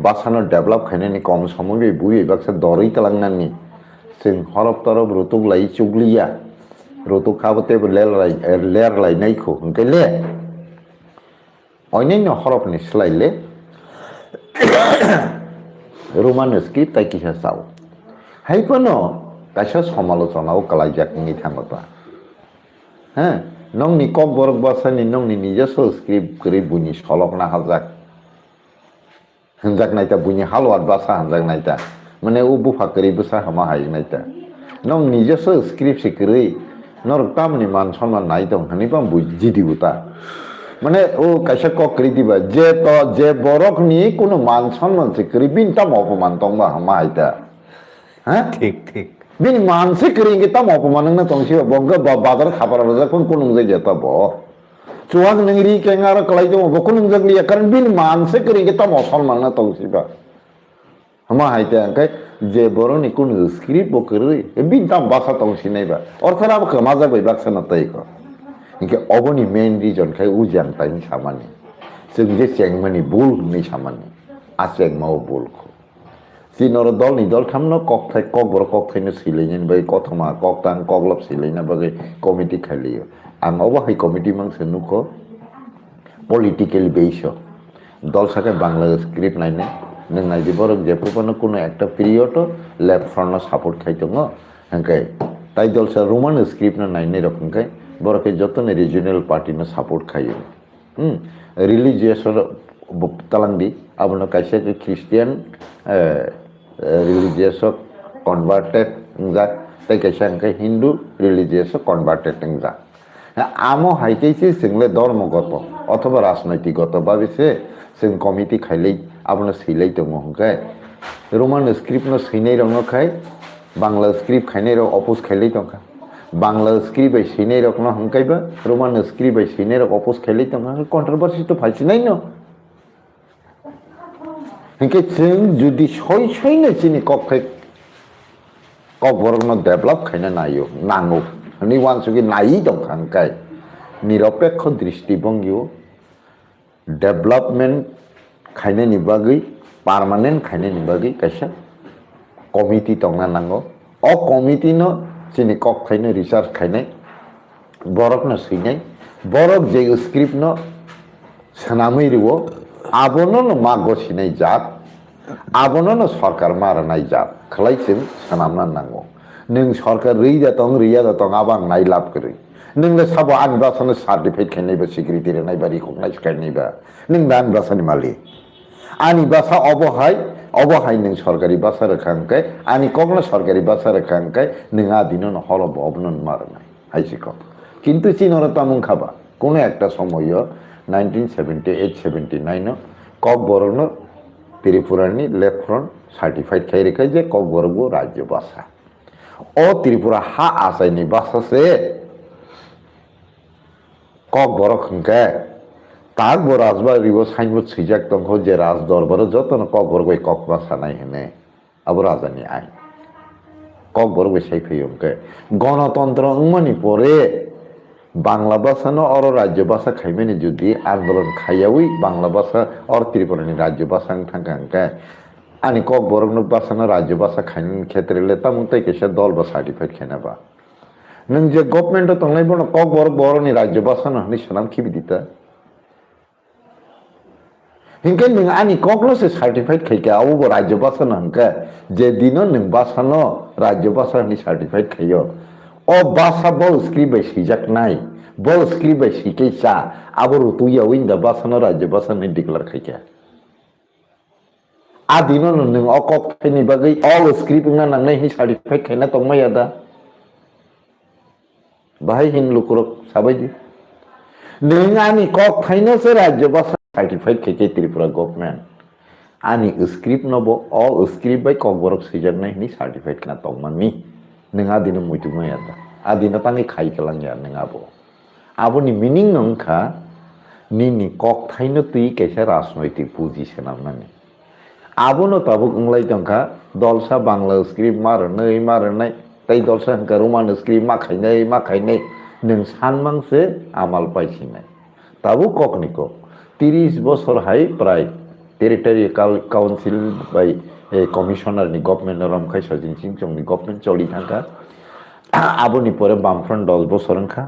Speaker 2: भाषानो डेवलप खायनानि कम समय बुयै बाक्सा दरै तलांनानि जों हरफ तरफ रुतुक लाई चुगलिया रुतुक खाबतेबो लेर लायनायखौ ओंखायले अन्यान्य हरफनि सोलायले रोमान स्क्रिप्ट ताइकिसा साव हायफोनो कायसा समालोचनाव कलायजाकनि थांगोता हाँ नंनि कक बरक भाषानि नंनि निजस्व स्क्रिप्ट करि बुनि सलकना हाजाक हंजाक नायता बुनि हालवाद भाषा हंजाक नायता माने उ बुफा करि बसा हमा हाय नायता नंग निजस्व स्क्रिप्ट सिकरि नरक तामनि मान सन्मान नाय दं हनिबा बुजिदि बुता माने ओ कायसा कक करि दिबा जे बरकनि कोनो मान सन्मान सिकरि बिन ताम अपमान दंबा हमा हायता हाँ
Speaker 1: ठीक ठीक
Speaker 2: बिन मानसे करेंगे तम अपमान न तंगसी बंग बादर खापर रजा कोन नंग जाता बो चुवाग नंगरी केंगार कलाई जो बको नंग जगलिया कारण बिन मानसे करेंगे तम असमान न तंगसी बा हमा हायते अंकाय जे बरनि कुन स्क्रिप्ट बो करै बिन तम भाषा तंगसी नै बा और थरा कमा जाबाय बाक्सा न तैको इनके अबनि मेन रिजन खाय उजान ताइन सामानि जों जे चेंगमानि बुल नै सामानि आ चेंगमाव बुलखौ सिनर दल नि दल थामनो कक बर कक थाइनो सिलायनि बै कथमा कक तान कगलब सिलायना बागै कमिटि खालियो आं अबो हाय कमिटि मांसे नुखो पलिटिकल बेस दल साके बांला स्क्रिप्ट नायने नों नायदि बरक जेफोरनो कोनो एकटा पिरियड लेफ्ट फ्रन्ट सापोर्ट खायदोंगो हंकाय ताई दल सा रोमान स्क्रिप्ट न नायने रखंकाय बरके जतने रिजनल पार्टी न सापोर्ट खायो रिलीजियस तलांदी आबनो कायसे क्रिश्चियन रिलीजियस कन्वर्टेड जा ताई कायसे हंकाय हिंदू रिलीजियस कन्वर्टेड जा आमो हाइकेसे जोंले धर्मगत अथवा राजनैतिकगत बाबेसे जों कमिटि खायलै आबनो सैलाय दङ हंकाय रोमान स्क्रिप्ट न सैनाय रङखाय बांला स्क्रिप्ट खायनाय र अपोज खायलै दंखा बांला स्क्रिप्ट बाय सैनाय रखनो हंकायबा रोमान स्क्रिप्ट बाय सैनाय र अपोज खायलै दंखा कन्ट्रोवर्सी तो फायसिनाय न हंके जों जुदि सय चिनि कक बरक न डेभलप खायना नायो नांगौ हनै वानसुगि नायि दंखा हंकाय निरपेक्ष दृष्टिभंगियाव डेभलपमेंट खायनायनि बागै पार्मानेंट खायनायनि बागै कायसा कमिटि दंना नांगौ अ कमिटि न चिनि कक खायनो रिसार्च खायनाय बरक न सैनाय बरक जे स्क्रिप्ट न सनामै रिवो आबनो न मागो सिनाय जात आबनो न सरकार मारनाय जात खलायसिम सनामना नांगौ नों सरकार रिया दं आबां नायलाब करै नोंलाय साबो आंनि भाषानो सार्टिफाइड खायनायबा सिकिउरिटि नायबा रिकगनाइज खायनायबा नों दा आंनि भाषानि मालिक आंनि भाषा अबहाय नों सरकारि भाषा रोखांखाय आंनि कगना सरकारि भाषा रोखांखाय नों आदिनो हल बबन मारनाय हाइसिक কিন্তু চীনের তেমন খাবা কোনো একটা সময় 1978-79 কক বরং ত্রিপুরানি লেফট ফ্রন্ট সার্টিফাইড খাই রেখে যে কক বরং রাজ্য ভাষা ও ত্রিপুরা হা আসাইনি ভাষাছে কক বড় খে তাক বড় রাজবার রিব সাইনবোর্ড সিজাক তঙ্ক যে রাজ দরবার যত না কক বড় কক ভাষা নাই হেনে আবার রাজানি আইন কক বড় সেই ফেয়মকে গণতন্ত্র উমানি পরে বাংলা ভাষা ন অর রাজ্য ভাষা খাইমেনি যদি আন্দোলন খাইয়াওই বাংলা ভাষা অর ত্রিপুরানি রাজ্য ভাষা থাকা আনি কক বরং ভাষা না রাজ্য ভাষা খাইনি ক্ষেত্রে তেমন তাই কেসে দল বা সার্টিফাইড খাইনাবা নং যে গভর্নমেন্ট তংলাইব না কক বড় বড়নি রাজ্য ভাষা না নিশানাম খিবি দিতা হিংকে নং আনি ককলসে সার্টিফাইড খাইকে আবো রাজ্য ভাষা না হংকে যে দিন নং ভাষা ন রাজ্য ভাষা নি সার্টিফাইড খাইও ও ভাষা বল স্ক্রিপ্ট সিজাক নাই বল স্ক্রিপ্ট শিখে চা আবার তুইয়া উইন্দা ভাষা ন রাজ্য ভাষা নি ডিক্লার খাইকে আদিন নং অকক খাইনি বাগৈ অল স্ক্রিপ্ট না নাংনাই হি সার্টিফাইড খাইনা তংমাই আদা बाहाय हिन लुकुरक साबायदि नों आंनि कक फाइनसो राज्य भाषा सार्टिफाइड खेके त्रिपुरा गभर्नमेंट आंनि स्क्रिप्ट नबो अल स्क्रिप्ट बाय कक बरक सिजारनाय नि सार्टिफाइड खाना तंमानि नों आदिनो मुइतु मायादा आदिनो तांनि खाइ कलांया नों आबोनि मिनिं नंखा निनि कक थाइनो तुइ कैसे राजनैतिक पोजिशन आमनानि आबोनो ताबुक उंलाय तंखा दलसा बांला स्क्रिप्ट मारनाय তাই দর্শক রোমান স্ক্রিপ্ট মাখাইনাই নং সানমাংসে আমাল পাইছিনাই তাবো ককনিক 30 বছর হাই প্রায় টেরিটরি কাউন্সিল বাই কমিশনারনি গভর্নমেন্ট রমখাই সজিন সিং চংনি গভর্নমেন্ট চলি থাকা আবনি পরে বামফ্রন্ট 10 বছর ওংখা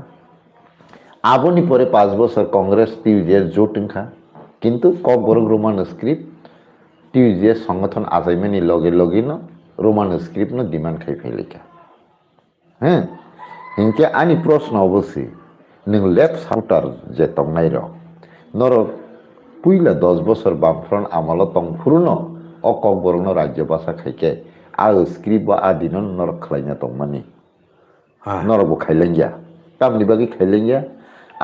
Speaker 2: আবনি পরে 5 বছর কংগ্রেস টিউজিএস জোট ওংখা কিন্তু কক বরং রোমান স্ক্রিপ্ট টিউজিএস সংগঠন আজাইমেনি লগে ন রোমান স্ক্রিপ্ট ন ডিমান্ড খাই ফেলিকা হ্যাঁ ইনকে আনি প্রশ্ন অবশ্যই নং লেফট সাউটার যে তংনাই নর পুইলা 10 বছর বামফ্রন্ট আমল তংফুরুন অকক বরং রাজ্য ভাষা খাইকে আ স্ক্রিপ্ট বা আদিন নর খাইনা তংমানি নরবো খাইলেঙ্গিয়া তামনি বাকি খাইলেঙ্গিয়া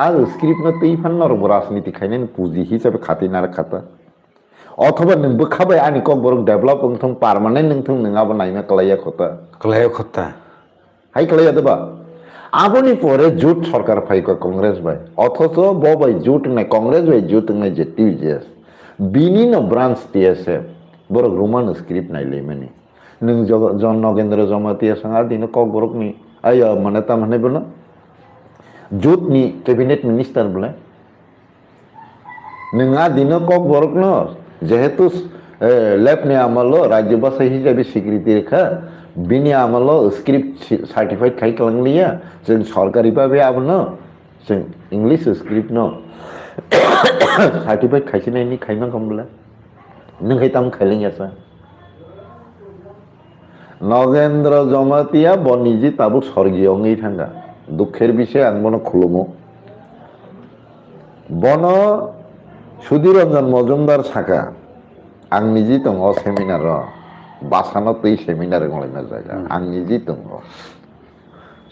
Speaker 2: আ স্ক্রিপ্ট ন তৈফান নরবো রাজনীতি খাইনেন পুঁজি হিসাবে খাতি না খাতা অথবা নংবো খাবাই আনি কক বরং ডেভেলপ ওংথং পার্মানেন্ট নংথং নङाबो नायना कलाया खता हाई कलाया देबा आबोनि परे जुट सरकार फाइको कांग्रेस बाय अथच बबाय जुट नाय कांग्रेस बाय जुट नाय जे टीजेस बिनि न ब्रांच टीएसए बर रोमान स्क्रिप्ट नायले माने नों जन नगेन्द्र जमातिया संगा दिनो কক बरकनि आय माने ता माने बनो जुटनि कैबिनेट मिनिस्टार बले नोंगा दिनो কক बरकनो जेहेतु लेफ्टनि आमलो राज्य भाषा हिसाबै स्वीकृति रेखा बिनि आमलो स्क्रिप्ट सार्टिफाइड खाइ कलांलिया जों सरकारि भाबे आबनो जों इंग्लिश स्क्रिप्ट न सार्टिफाइड खाइसिनायनि खाइमा कमला नों खाइताम खाइलेंयासा नगेन्द्र जमातिया बनिजि ताबु स्वर्गीयङै थांगा दुखेर विषय आं बनो खुलुमो बनो सुधीररंजन मजुमदार साका आं निजि दङ सेमिनार बासानो तै सेमिनार गलायना जायगा आं निजि दङ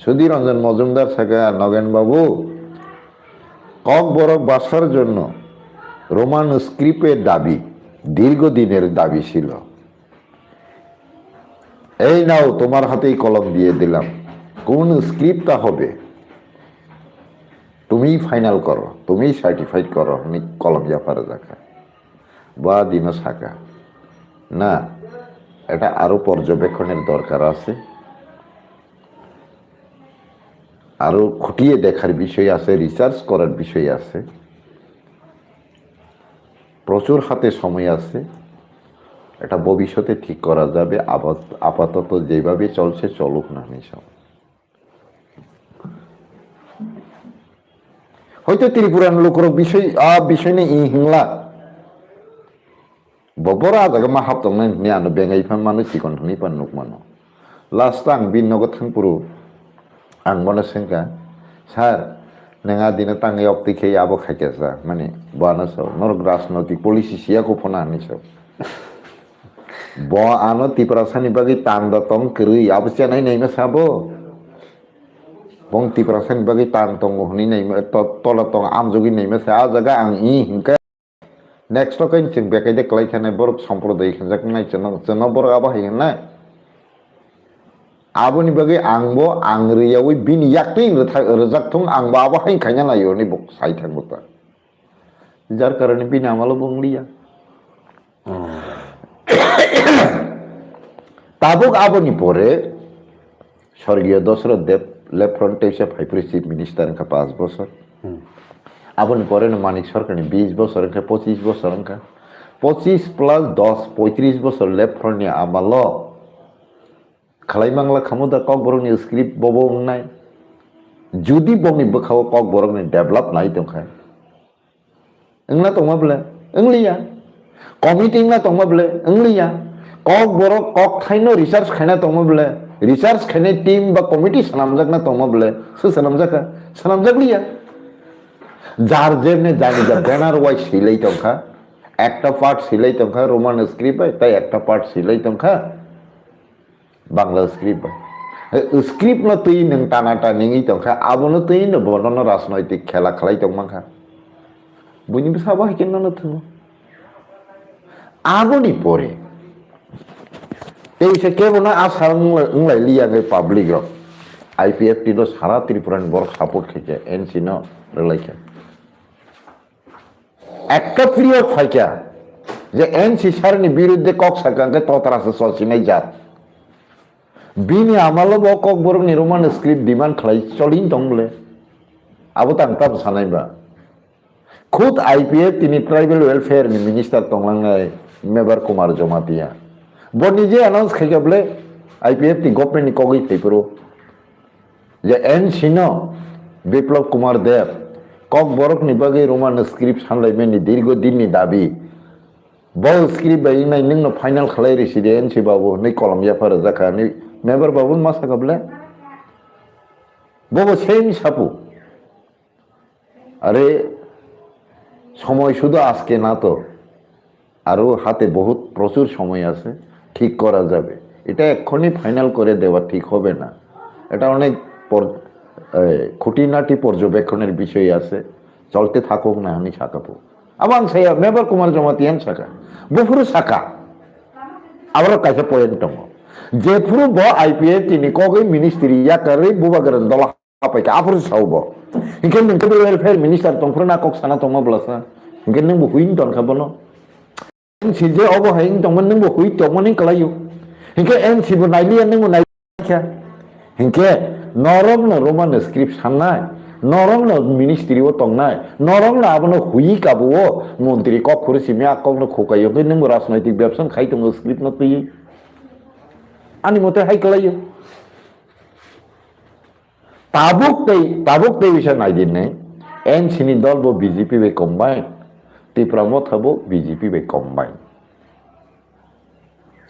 Speaker 2: सुधीररंजन मजुमदार साका नगेन बाबू কক বরক ভাষার জন্য রোমান স্ক্রিপ্টের দাবি দীর্ঘদিনের দাবি ছিল এই নাও তোমার হাতেই কলম দিয়ে দিলাম কোন স্ক্রিপ্টটা হবে তুমিই ফাইনাল করো তুমিই সার্টিফাইড করো নি কলম জাফারে দেখা বা দিন সাকা না এটা আরো পর্যবেক্ষণের দরকার আছে আরো খুঁটিয়ে দেখার বিষয় আছে রিসার্চ করার বিষয় আছে প্রচুর হাতে সময় আছে এটা ভবিষ্যতে ঠিক করা যাবে আপাতত যেভাবে চলছে চলুক না নিশাও হয়তো ত্রিপুরার লোকের বিষয় নিয়ে হিংলা ববরা জায়গা মা হাবতং নি আনো বেঙ্গাইফান মানুষ চিকন থানি পান নুক মানো লাস্ট আং বিনগত থাংপুরু आं बनो सेंका স্যার नोंहा दिनै ताङै अप्टिकै आबो खायकेसा माने बानो सौ नरक राजनैतिक पलिसि सियाको फना हानि सौ ब आनो तिप्रासानि बागै तान्दा तम करै आबो चेनाय नैमा साबो बं तिप्रासानि बागै तान तंग हनि नैमा तला तंग आमजोगि नैमा सा आ जागा आं इ हिंका नेक्स्ट कैन जों बेकायदे क्लाय थानाय बरफ सम्प्रदाय खनजाक नाय जोंनाव बर आबो हायगोन ना आबोनि बागै आंबो आंग्रियावै बिनि याक्तै रजाकथं आंबो आबो हायखायना नायो नि बक साइ थांबोता जार कारणे बिनि आमालो बंलिया ताबुक आबोनि परे स्वर्गीय दशरथ देव लेफ्ट फ्रंट टेसा फाइप्रि चीफ मिनिस्टर का 5 बছর आबोनि परे मानिक सरकारनि 20 বছর का 25 বছর का 25 प्लस 10 35 বছর लेफ्ट फ्रंटनि आमालो खालायमांला खामुदा कक बरकनि स्क्रिप्ट बबो उन्नाय जुदि बंनि बखाव कक बरकनि डेभलप नाय दंखाय इंला तंमाब्ले इंलिया कमिटि इंला तंमाब्ले इंलिया कक बरक कक खायनो रिसर्च खायना तंमाब्ले रिसर्च खायनाय टीम बा कमिटि सनामजाकना तंमाब्ले सनामजाका सनामजाकलिया जार जेने जानि जा बैनर वाइज सिलै तंखा একটা পার্ট সিলাই তंखा रोमान स्क्रिप्ट है ताई একটা पार्ट सिलै तंखा बांग्ला स्क्रिप्ट स्क्रिप्ट न तुई नों टाना टानिङै तंखा आबोनो तुई न बरन राजनैतिक खेला खालाय तंमाखा बयनिबो साबा हायकेन न थङो आबोनि परे एसे केबोना आसा उंलाय लियागे पाब्लिक रो आईपीएफ टी नो सारा त्रिपुरान बर सपोर्ट खेके एनसी न रिलायके একটা পিরিয়ড ফাইকা যে এনসি সারनि বিরুদ্ধে কক সাকাंगे ततरासो ससिनाय जात बिनि आमालो ब कक बरकनि रोमान स्क्रिप्ट डिमांड खालाय चलिन दंले आबो तांताब सानायबा खुद आईपीएफ तिनि ट्राइबल वेलफेयर नि मिनिस्टार तंलांनाय मेबर कुमार जमातिया ब निजे अनाउंस खायगाबले आईपीएफ ति गवर्नमेंट नि कगै थैपरो जे एनसी न बिप्लब कुमार देव कक बरकनि बागै रोमान स्क्रिप्ट सानलायमेनि दीर्घदिननि दाबि ब स्क्रिप्ट बायनाय नोंनो फाइनल खालाय रेसिडेन्सि बाबु नै कलम्बियाफोर जाखानि मेबर बाबु मा सागाबले बबो सेम सापु अरे समय शुद्ध आजके ना तो आरो हाते बहुत प्रचुर समय আছে ঠিক করা যাবে এটা এক্ষুনি ফাইনাল করে দেওয়া ঠিক হবে না এটা অনেক খুঁটিনাটি পর্যবেক্ষণের বিষয় আছে চলতে থাকুক না আমি সাকাবো আবাং সাইয়া মেবার কুমার জমাতিয়ান সাকা বফুরু সাকা আবার কাছে পয়েন্ট দङ जेफुरु ब आईपीएफ तिनि कगै मिनिस्ट्री याकारै बुबागरन दला हापायका आफुर सावबो इनके नोंखौ वेलफेयर मिनिस्टार तंफ्रना कक साना तंमाब्लासा इनके नोंबो हुइन तनखाबनो सिजे अबो हायिं तंमोन नोंबो हुइ तंमोन कलायो इनके एनसी बो नाइलिया नोंबो नाइखा इनके नरम न रोमान स्क्रिप्ट साननाय नरम न मिनिस्ट्री ओ तंनाय नरम न आबनो हुइ काबो मन्त्री कक खुरसिमे आकनो खोकायो के नोंबो राजनैतिक व्यवसन खाइ तंगो स्क्रिप्ट न तुइ आनी मते हाय कलायो ताबुक ते विषय नायदिने एनसीनि दल बो बीजेपी बे कम्बाइन तिप्रामो थाबो बीजेपी बे कम्बाइन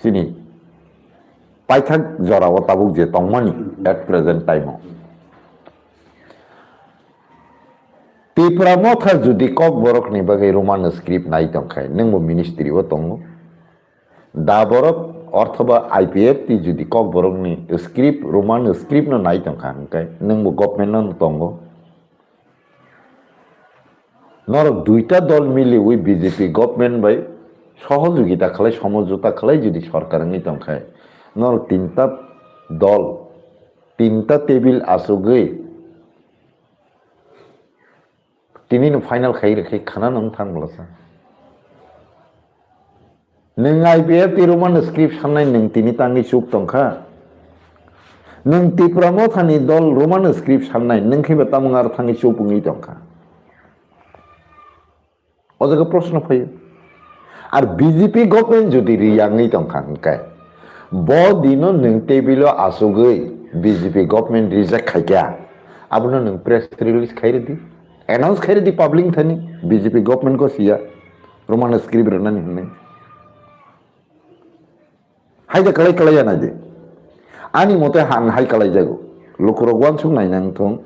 Speaker 2: सिनि पाइथाक जराव ताबुक जे तंमानि एट प्रेजेंट टाइम तिप्रामो था जुदि कक बरकनि बागै रोमान स्क्रिप्ट नाय तंखाय नोंबो मिनिस्ट्री ओ तंगो दाबरक अर्थबा आईपीएफ ती जुदि कक बरकनि स्क्रिप्ट रोमान स्क्रिप्ट न नाय तंखा हंकाय नोंबो गवर्नमेंट न तंगो नरक दुईटा दल मिले ওই बीजेपी गवर्नमेंट बाय सहयोगिता खालाय समझौता खालाय जुदि सरकारनि तंखाय नरक तीनटा दल तीनटा टेबिल आसुगै तिनिनो फाइनल खाइ रखै खाना नों थांब्लासा नों आईपीएफ ती रोमान स्क्रिप्ट साननाय नों तिनि तांनि सुख तंखा नों तिप्रामो थानि दल रोमान स्क्रिप्ट साननाय नों खैबा तामंगार थांनि सुपुङै तंखा अजग प्रश्न फैयो और बीजेपी गवर्नमेंट जुदि रियांगै तंखांखाय ब दिनो नों टेबिलो आसुगै बीजेपी गवर्नमेंट रिजेक्ट खायका आबनो नों प्रेस रिलीज खायरेदि अनाउंस खायरेदि पब्लिक थानि बीजेपी गवर्नमेंट को सिया रोमान स्क्रिप्ट रनानि हनै हायदा कलाय कलाय नायदे आनी मते हान हाय कलाय जागो लुकुरगवान सुं नायनां थं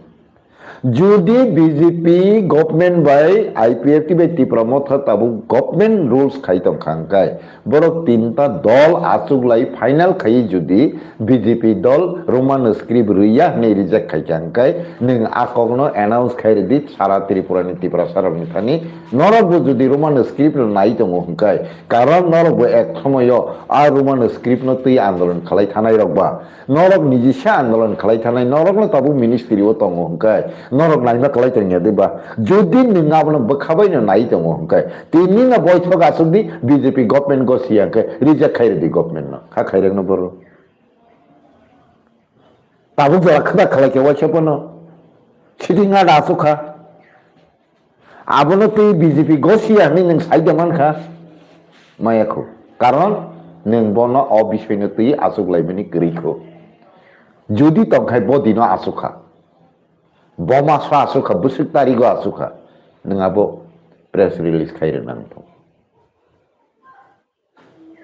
Speaker 2: যদি বিজেপি গভর্নমেন্ট বাই আইপিএফটি বাই ত্রিপুরা মথা তাবু গভর্নমেন্ট রুলস খাইতং খাংকাই বড় তিনটা দল আসুগলাই ফাইনাল খাই যদি বিজেপি দল রোমান স্ক্রিপ্ট রইয়া নে রিজেক্ট খাইখাংকাই নং আকগনো অ্যানাউন্স খাইরে দি সারা ত্রিপুরানি ত্রিপুরা সারানি থানি নরকবো যদি রোমান স্ক্রিপ্ট নাই দङ হংকাই কারণ নরকবো এক সময় আর রোমান স্ক্রিপ্ট ন তুই আন্দোলন খালাই থানাই রকবা নরক নিজেসা আন্দোলন খালাই থানাই নরক ন তাবু মিনিস্ট্রিও দङ হংকাই নরক নাইমা খালাই তংয়া দেবা যদি নङাবনো বখাবাইनो নাই দङ হংকাই তিনি না বৈঠক আসুদি বিজেপি গভর্নমেন্ট গসিয়াকে রিজেক্ট খাইরে দি গভর্নমেন্ট ন খা খাইরে ন বড় তাবু জরাখদা খালাই কে ওয়াইছপনো সিদিङा दासुखा आबनो तुई बीजेपी गसिया नि नों साइड मानखा मायाखौ कारण नों बनो अबिसयनो तुई आसुगलायमनि गैखौ जुदि तंखाय बदिनो आसुखा बमासो आसुखा बोसोर तारिखो आसुखा नोंआबो प्रेस रिलीज खाइरे नांगौ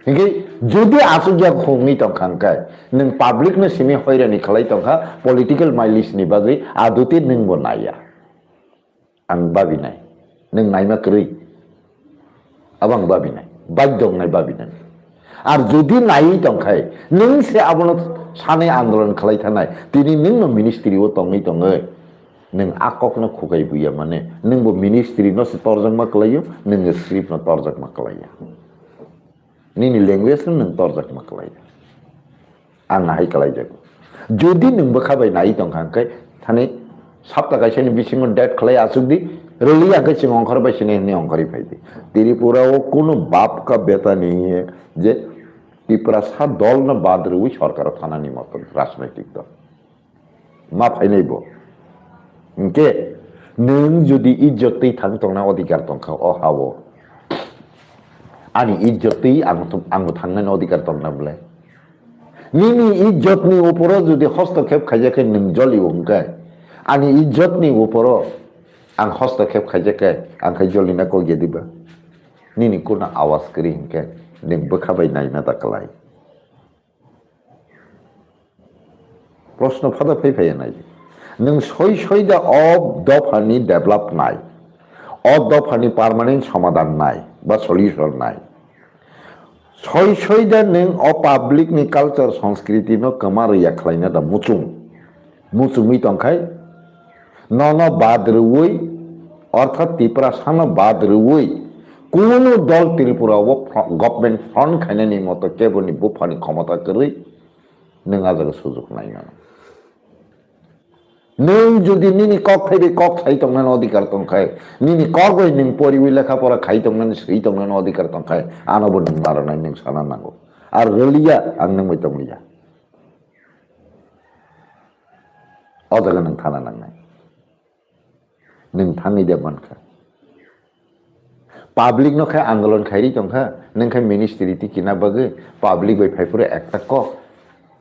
Speaker 2: हिंगे जुदि आसुगिया खोंनि तंखांखाय नों पाब्लिक नो सिमी हैरानि खालाय तंखा पलिटिकल माइलिस नि बागै आदुते नोंबो नाया आं बाबिनाय नों नायमा करै आबां बाबिनाय बायदं नाय बाबिनाय आर जुदि नायै तंखाय नों से आबनो सानै आन्दोलन खालाय थानाय दिनै नों मिनिस्ट्रियाव तङै तङै नों आककनो खुगाय बुया माने नोंबो मिनिस्ट्रि नो तर्जमा मा खालायो नों स्क्रिप्ट नो तर्जमा मा खालायो निनि लैंग्वेज नों तर्जमा मा खालायो आं नाहाय खालायजागौ जुदि नोंबो खाबाय नायै तंखांखाय थानै सप्ताह गायसेनि बिसिङाव डेट खालाय आसुगदि रली आगे सिंह अंकर बाय सिंह ने अंकरी फाइदे त्रिपुरा वो कोनो बाप का बेटा नहीं है जे त्रिपुरा सा दल न बाद रुई सरकार थाना नि मत राजनैतिक दल मा फाइनाय बो इनके नों जुदि इज्जतै थां तंना अधिकार तंखा अ हावो आनी इज्जतै आंबो थांनायनि अधिकार तंना बले निनि इज्जतनि उपरो जुदि हस्तक्षेप खायजाखै नों जलि उनकाय आनी इज्जतनि उपरो आं हस्तक्षेप खायजाखाय आंखाय जलिना को गेदिबा निनि कोना आवाज करी हिंके नों बोखाबाय नायना दाखलाय प्रश्न फादा फैफाया नाय नों सय सयदा अब दफानि डेभलप नाय अब दफानि पार्मानेंट समाधान नाय बा सल्यूशन नाय सय सयदा नों अ पाब्लिक नि कल्चर संस्कृति न कमारैया खलायना दा मुचुङै तंखाय नन बाद रुई अर्थात त्रिपुरा सान बाद रुई कोनो दल त्रिपुरा वो गवर्नमेंट फंड खायनायनि मत केबलनि बुफानि क्षमता करै नों आजागा सुजुग नायना नों जुदि निनि कक थाइ तंनानै अधिकार तंखाय निनि कगै नों परिवि लेखापरा खाइ तंनानै सै तंनानै अधिकार तंखाय आनबो नों मारनाय नों साना नांगौ आर गलिया आं नों मै तंलिया अजागा नों थाना नांनाय नों थाङै दे मानखा पाब्लिक नो खाय आंदोलन खायरि तंखा नों खाय मिनिस्ट्री ति किना बागै पाब्लिक बै फाइपुरे एकटा कक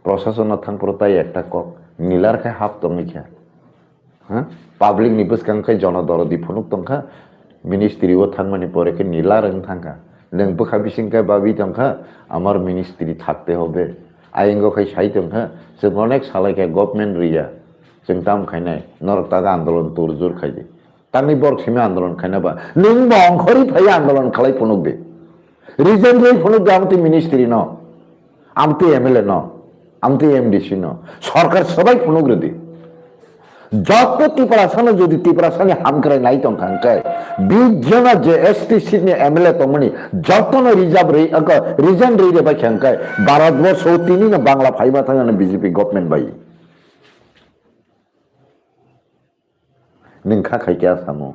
Speaker 2: प्रशासन थांपुरताय एकटा कक निलार खाय हाफ तंगै खा हाँ पाब्लिक नि बसकां खाय जनदरदि फनुक तंखा मिनिस्ट्री ओ थांमानि परे के निलार ओं थांखा नों बोखा बिसिंखाय बाबि तंखा आमार मिनिस्ट्री थाकते होबे आइंगो खाय साइ तंखा जों अनेक सालायखाय गभर्नमेंट रिया जों दाम खायनाय नरकतागा आंदोलन तुरजुर खायदे तांनि बरसिमे आंदोलन खायनाबा नों बंखरि फाय आंदोलन खालाय फनुक दे रिजेंटलि फनुक दे आमति मिनिस्ट्री न आमति एमएलए न आमति एमडीसी न सरकार सबाई फनुक रे दे जत त्रिपुरा सानो जुदि त्रिपुरा सानि हामक्राय नाय तंखांखाय 20 जना जे एसटी सिटनि एमएलए तमनि जतन रिजार्व रे रिजन रे बाय खांखाय भारतवर्ष तिनि न Bangla FIBA थाङानो BJP government bye नों खाखायके आसामो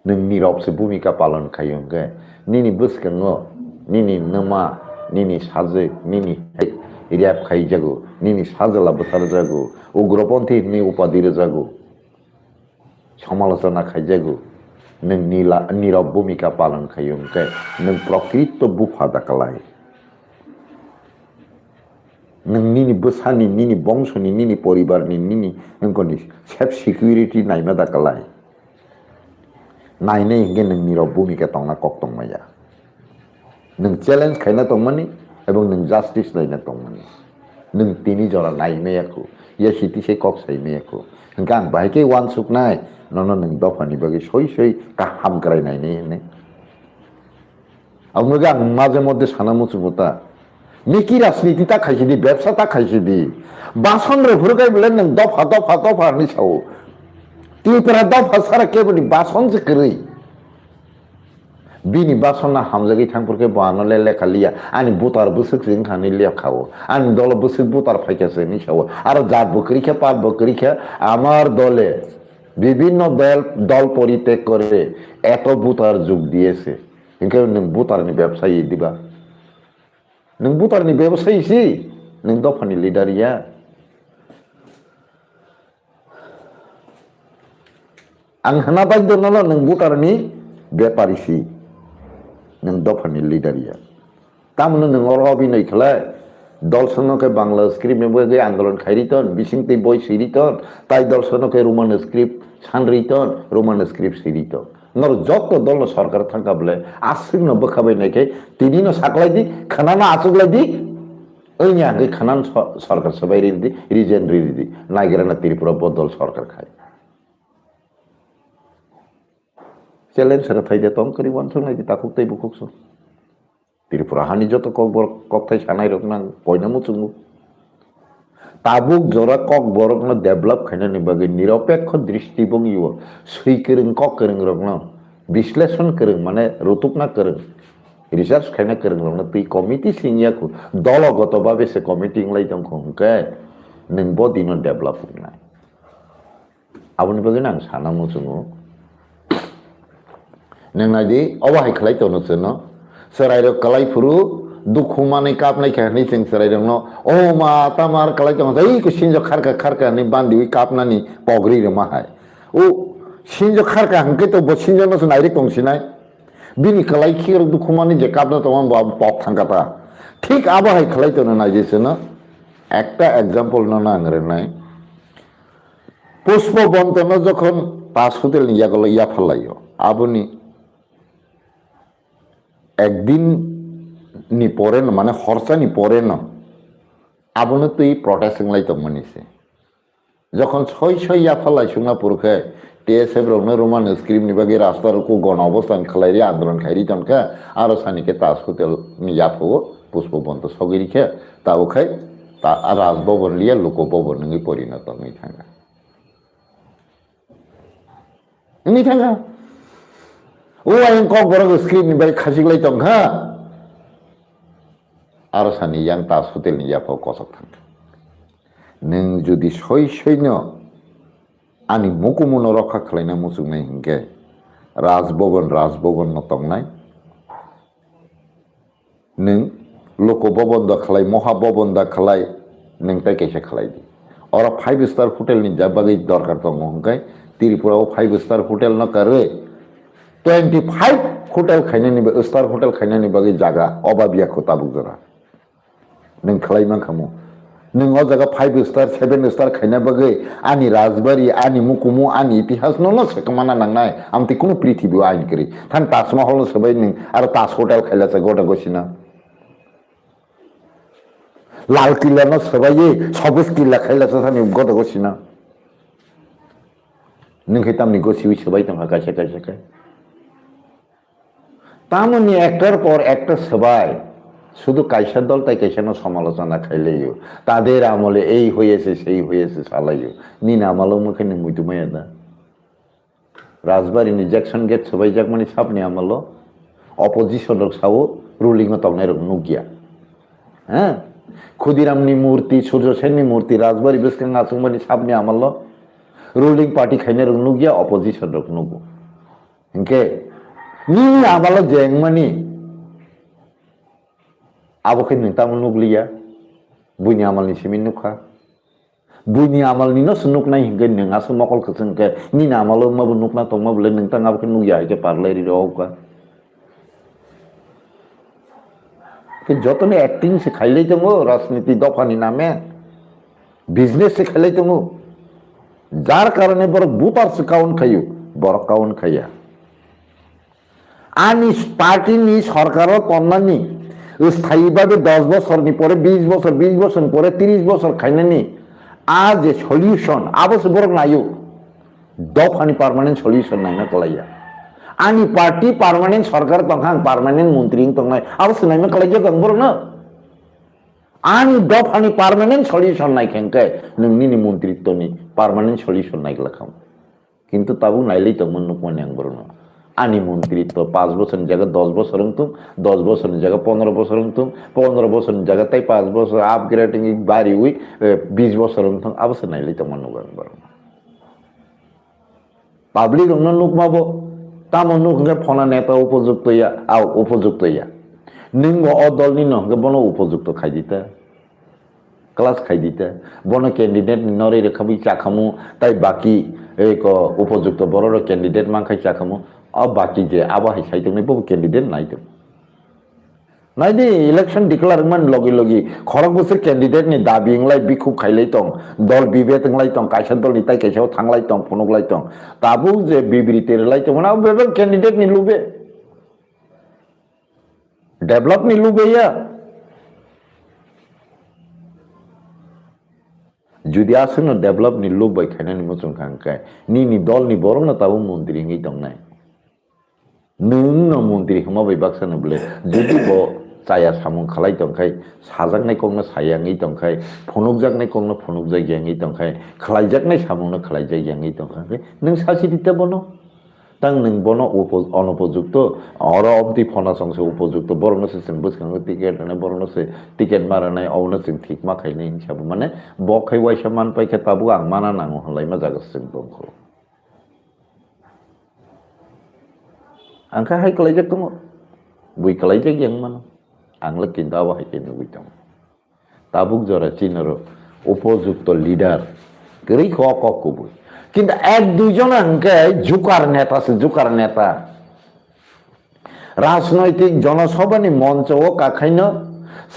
Speaker 2: नों नीरब से भूमिका पालन खायोंगे निनी बसकंगो निनी नमा निनी साजे निनी रियाब खाई जागो निनी साजला बसार जागो उग्रपंथी नि उपाधि जागो समालोचना खाई जागो नों नीरब भूमिका पालन खायोंगे नों प्रकृत बुफा दाखलाय निनी बसानि निनी बंशनि निनी परिवारनि निनी नोंखौनि सेफ सिकिउरिटी नायना दाखलाय नायनाय हिंगे नों नीरब भूमिका तंना कक तंमाया नों चैलेंज खायना तंमानि एबं नों जस्टिस नायना तंमानि नों तिनि जरा नायनायाखौ ইয়া সিটি সেই কক সাইনি একো হংকা আं बाहायके वान सुकनाय नन नों दफानि बागै सय गाहाम ग्रायनायनि ने আমরাকে আं মাঝে মধ্যে সানা মুচুমতা নেকি রাজনীতি তা খাইছে দি ব্যবসা তা খাইছে দি বাসন রে ফুরগাই বলে নং দফা দফা দফা নি সাও তিনপরা দফা সারা কেবনি বাসন যে করি bini basona hamzagi thangpurke bano lele khalia ani butar busuk sing khani liya khawo ani dol busuk butar phaikase ni sawo aro jat bukri kha pat bukri kha amar dole বিভিন্ন দল পরিত্যাগ করে এত বুতার যুগ দিয়েছে কিন্তু নং বুতার নি ব্যবসায়ী দিবা নং বুতার নি ব্যবসায়ীছি নং দফানি লিডারিয়া আং হানা বাদ্য নল নং বুতার নি ব্যাপারীছি नों दफानि लिडारिया तामनो नों अरबिनय खलाय दल सनके बांग्ला स्क्रिप्ट में बगे आंदोलन खाइरितन बिसिंगते बय सिरितन ताई दल सनके रोमान स्क्रिप्ट सानरितन रोमान स्क्रिप्ट सिरितन नर जत दल सरकार थांकाबले आसिनो बखाबाय नायके तिनिनो साकलायदि खानाना आसुगलायदि ओइनि आगे खानान सरकार सबाय रिदि रिजेन रिदि नागिराना त्रिपुरा बदल सरकार खाय চ্যালেঞ্জ সেটা থাইতে তং করি বনসং নাইদি তাকুকতাই বুকুকছ ত্রিপুরা হানি যত ককথাই সানাই রক না পয়না মুচুঙ্গু তাবুক জরা কক বরক না ডেভেলপ খাইনানি বাগে নিরপেক্ষ দৃষ্টিভঙ্গি সুইকরং ককরং রক না বিশ্লেষণ করং মানে রতুক না করং রিসার্চ খাইনা করং রক না তুই কমিটি সিংয়াকু দলগতভাবে সে কমিটি লাই দং খংকে নং বদিনো ডেভেলপ না আবনি বাগে না সানা মুচুঙ্গু नोंनादि अबाहाय खालायतनोसो न सोरायरो कालायफुरु दुखु माने कापनाय खानि जों सोरायदों न ओ मा तामार कालायतन ओइ को सिनजो खारका नि बान्दि कापनानि पगरि रे माहाय ओ सिनजो खारका हंके तो बसिनजो न नाइरे तंसिनाय बिनि कालायखिर दुखु माने जे कापना तो पग थांगाता ठीक आबाहाय खालायतनो नायजेसो न একটা एग्जांपल न नांगरे नाय पुष्प बंतन যখন পাঁচ হোটেল নিয়া গেল ইয়া ফালাইও আবনি একদিন নি পরে না মানে খরচা নি পরে না আবনো তুই প্রটেস্টিং লাই তো মনিছে যখন ছয় আফালাই সিঙ্গাপুরকে টিএসএফ রমনে রোমান স্ক্রিপ্ট নি বাগে রাস্তার কো গণ অবস্থান খালাইরি আন্দোলন খাইরি তনকা আর সানিকে তাস হোটেল নি যাফো পুষ্পবন্ত সগিরিকে তাও খাই তা রাজভবন লিয়া লোকভবন নি পরিণত নি থাকা নি থাকা ও আইন কক বড় স্ক্রিপ্ট নি বাই খাসিগলাই তনকা আর সানি ইয়াং তাস হোটেল নি যাফো কসক থাকা नों जुदि सैनो आंनि मुकुमुन रक्षा खालायना मुसुगनाय हिंके राजभवन नतंनाय नों लोकभवन दा खालाय महाभवन दा खालाय नों ताय कैसे खालायदि और 5 स्टार होटेल नि जाबागै दरकार दङ हिंके त्रिपुराव 5 स्टार होटेल न करे 25 होटेल खायनानि स्टार होटेल खायनानि बागै जागा अबाबिया खोता बुजरा नों खालायमा खामु नों जगह 5 स्टार 7 स्टार खायना बागै आनि राजबारी आनि मुकुमु आनि इतिहास न सेकमाना नांनाय आमति कुनु पृथ्वीआव आइन करी थान ताजमहल सबाय नों आरो ताज होटेल खायलासे गटा गसिना लाल किला न सबाय सबुज किला खायलासे थानि गटा गसिना नों खैतामनि गसिवि सबाय दं कासे कासे तामनि एक्टर पर एक्टर सबाय শুধু কাইসার দল তাই কাইসানো সমালোচনা খাইলেও তাদের আমলে এই হয়েছে সেই হয়েছে চালাইও নিন আমালও মুখে মুইতু মাইয়া রাজবাড়ি জ্যাকসন গেট সবাই যাক মানে সাপনি আমলো অপোজিশন সাও রুলিং তংনাই নুগিয়া হ্যাঁ ক্ষুদিরামনি মূর্তি সূর্য সেননি মূর্তি রাজবাড়ি বেসকাং আচুং মানে সাপনি আমলো রুলিং পার্টি খাইনে নুগিয়া অপোজিশন নুগু হিংকে নি আমালো জেং মানে Abokin nintang nuklia, bunyi amal ni simin nukha, bunyi amal ni no senuk nai hingga neng asu mokol keseng ke, ni nama lo ma bunuk na tong ma belen nintang abokin nukya ke parle di doa ka. Ke joto ne acting se khailai temu, rasniti dofani name, business se khailai temu, jar karane borok butar se kaun khayu, borok kaun khaya. Ani party ni sarkaro tonnani. স্থায়ীভাবে 10 বছর নি পরে 20 বছর 20 বছর পরে 30 বছর খাইনানি आज solution आबो से बरक नायो दफानि पार्मानेंट सल्यूशन नायना कलाया आनी पार्टी पार्मानेंट सरकार तंखां पार्मानेंट मंत्री तंनाय आबो से नायना कलाया गं बरक ना आनी दफानि पार्मानेंट सल्यूशन नायखेंके नोंनि मंत्रित्वनि पार्मानेंट सल्यूशन नायग्लाखाम किन्तु ताबु नायलै तंमोन नुकमानि आं बरक ना आनी मंत्रित्व 5 বছর জায়গা 10 বছর तुम 10 বছর জায়গা 15 বছর तुम 15 বছর জায়গা তাই 5 বছর আপগ্রেডিং বাড়ি हुई 20 বছর तुम আবসে নাইলে তো মন গান বার পাবলিক অন্য লোক মাবো তা মন নুকে ফনা নেতা উপযুক্ত ইয়া আও উপযুক্ত ইয়া নিঙ্গ অদলনি নঙ্গে বন উপযুক্ত খাই দিতে ক্লাস খাই দিতে বন ক্যান্ডিডেট নরে রেখাবি চাখামু তাই বাকি एक उपयुक्त बड़ कैंडिडेट मांखाई चाखामो अब बाकी जे आबा हाई बो कैंडिडेट नाइदों नाइदे इलेक्शन डिक्लेयर मान लगे लगे खरक बोसोर कैंडिडेट नि दाबिंगलाय बिखुब खाइलै दं दल बिबेतंलाय दं कायसा दल निताय कायसाव थांलाय दं फनगलाय दं ताबु जे बिबिरितेरलाय दं ना बेबे कैंडिडेट नि लुबे डेभलप नि लुबेया जुदि आसनो डेभलप नि लुबबाय खायनानि मोजों खांखाय नि दल नि बरं ना ताबु मन्त्रि ngै दंनाय नों मन्त्रि माबाय बाक्सानो बोले जुदि बो जाया सामुं खालाय दंखाय साजाकनाय कौनो सायांगै दंखाय फनुकजाकनाय कौनो फनुकजायगाङै दंखाय खालायजाकनाय सामुंनो खालायजायगाङै दंखाय नों सासि दिता बनो तां नों बनो अनुपयुक्त और अबदि फना संसे उपयुक्त बरनो से जों बोसखाङो टिकेट होनाय बरनो से टिकेट मारानाय अवनो जों ठीक मा खायनाय हिसाब माने बखाय वाइसा मान पाइखे ताबु आं माना नांगौ हलाय मा जागासिनो दंखौ आंखा हाय कलायजाक दङ बुइ कलायजाक yang मानो आंला किन्दावा हाय केनो बुइदों ताबुक जरा चिनरो उपयुक्त लिडार गरै खको बुइ কিন্তু এক দুইজন আঙ্কে জুকার নেতা আছে জুকার নেতা রাজনৈতিক জনসভানি মঞ্চ ও কাখাইনো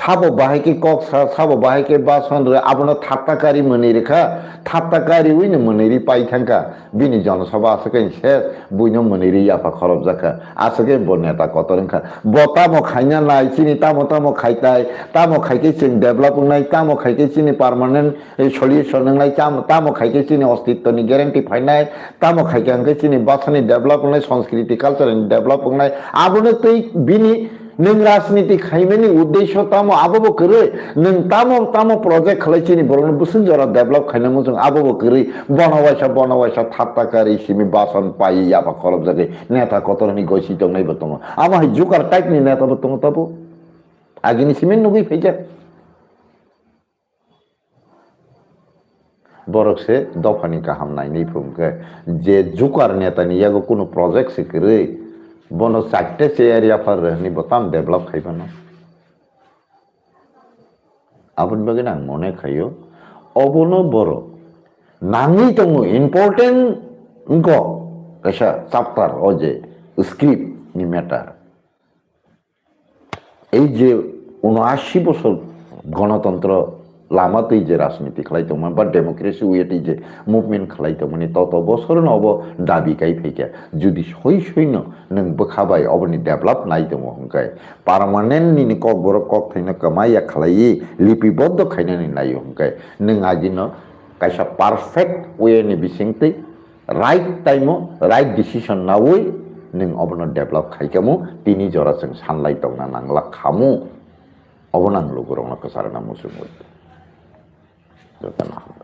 Speaker 2: সাবো বাহাইকে কক সাবো বাহাইকে বাসন আবনো থাপ্তাকারি মনি রেখা থাপ্তাকারি উইনো মনিরি পাইথাঙ্কা বিনি জনসভা আসকে সে বুইনো মনিরি আফা খরব জাকা আসকে ব নেতা কত রেখা বতামো খাইনা নাই চিনি তামো খাইতাই তামো খাইকে চিনি ডেভেলপ নাই তামো খাইকে চিনি পার্মানেন্ট সলিউশন নাই তামো খাইকে চিনি অস্তিত্বনি গ্যারান্টি ফাইনাই তামো খাইকে আঙ্কে চিনি বাসানি ডেভেলপ নাই সংস্কৃতি কালচারनि ডেভেলপ নাই আবনো তৈ বিনি नों राजनीति खाइमेनि उद्देश्य तामो आबो करे नों तामो प्रोजेक्ट खालायचिनि बरनो बुसुन जरा डेभलप खाइनामो जों आबो करे बनावायसा थात्ताकारि सिमि बासन पाइ याबा खरब जागे नेता कतरनि गयसि दंनाय बतङ आमा हाय जुकार टाइप नि नेता बतङ ताबो आगिनि सिमेन नुगै फैजा बरकसे दफानि गाहाम नायनै फुमके जे जुकार नेतानि यागो कोनो प्रोजेक्ट से करे बनो चारटे से एरिया पर रहनी बताम डेभलप खाइबानो आबुन बागे आं मने खायो अबनो बरो नाङै दङ इम्पोर्टेन्ट इंको कैसा चैप्टार अजे स्क्रिप्ट नि मैटर এই যে 79 বছর গণতন্ত্র लामातै जे राजनीति खालायदोंमोन बा डेमोक्रेसि वेटै जे मुभमेन्ट खालायदोंमोन तत बছर नब दाबि गाय फैया जुदि सैनो नों बोखाबाय अबनि डेभलप नायदों हंखाय पार्मानेंट नि कक बर कक थैनो कमाया खालायि लिपिबद्ध खायनानै नायो हंखाय नों आगिनो कायसा पारफेक्ट वे नि बिसिंतै राइट टाइमो राइट डिसिजन नावै नों अबनो डेभलप खायगामु तिनि जरा जों सानलाय दंना नांला खामु अबनां लोगोरावनो कसारना मुसुमो Itu tenang.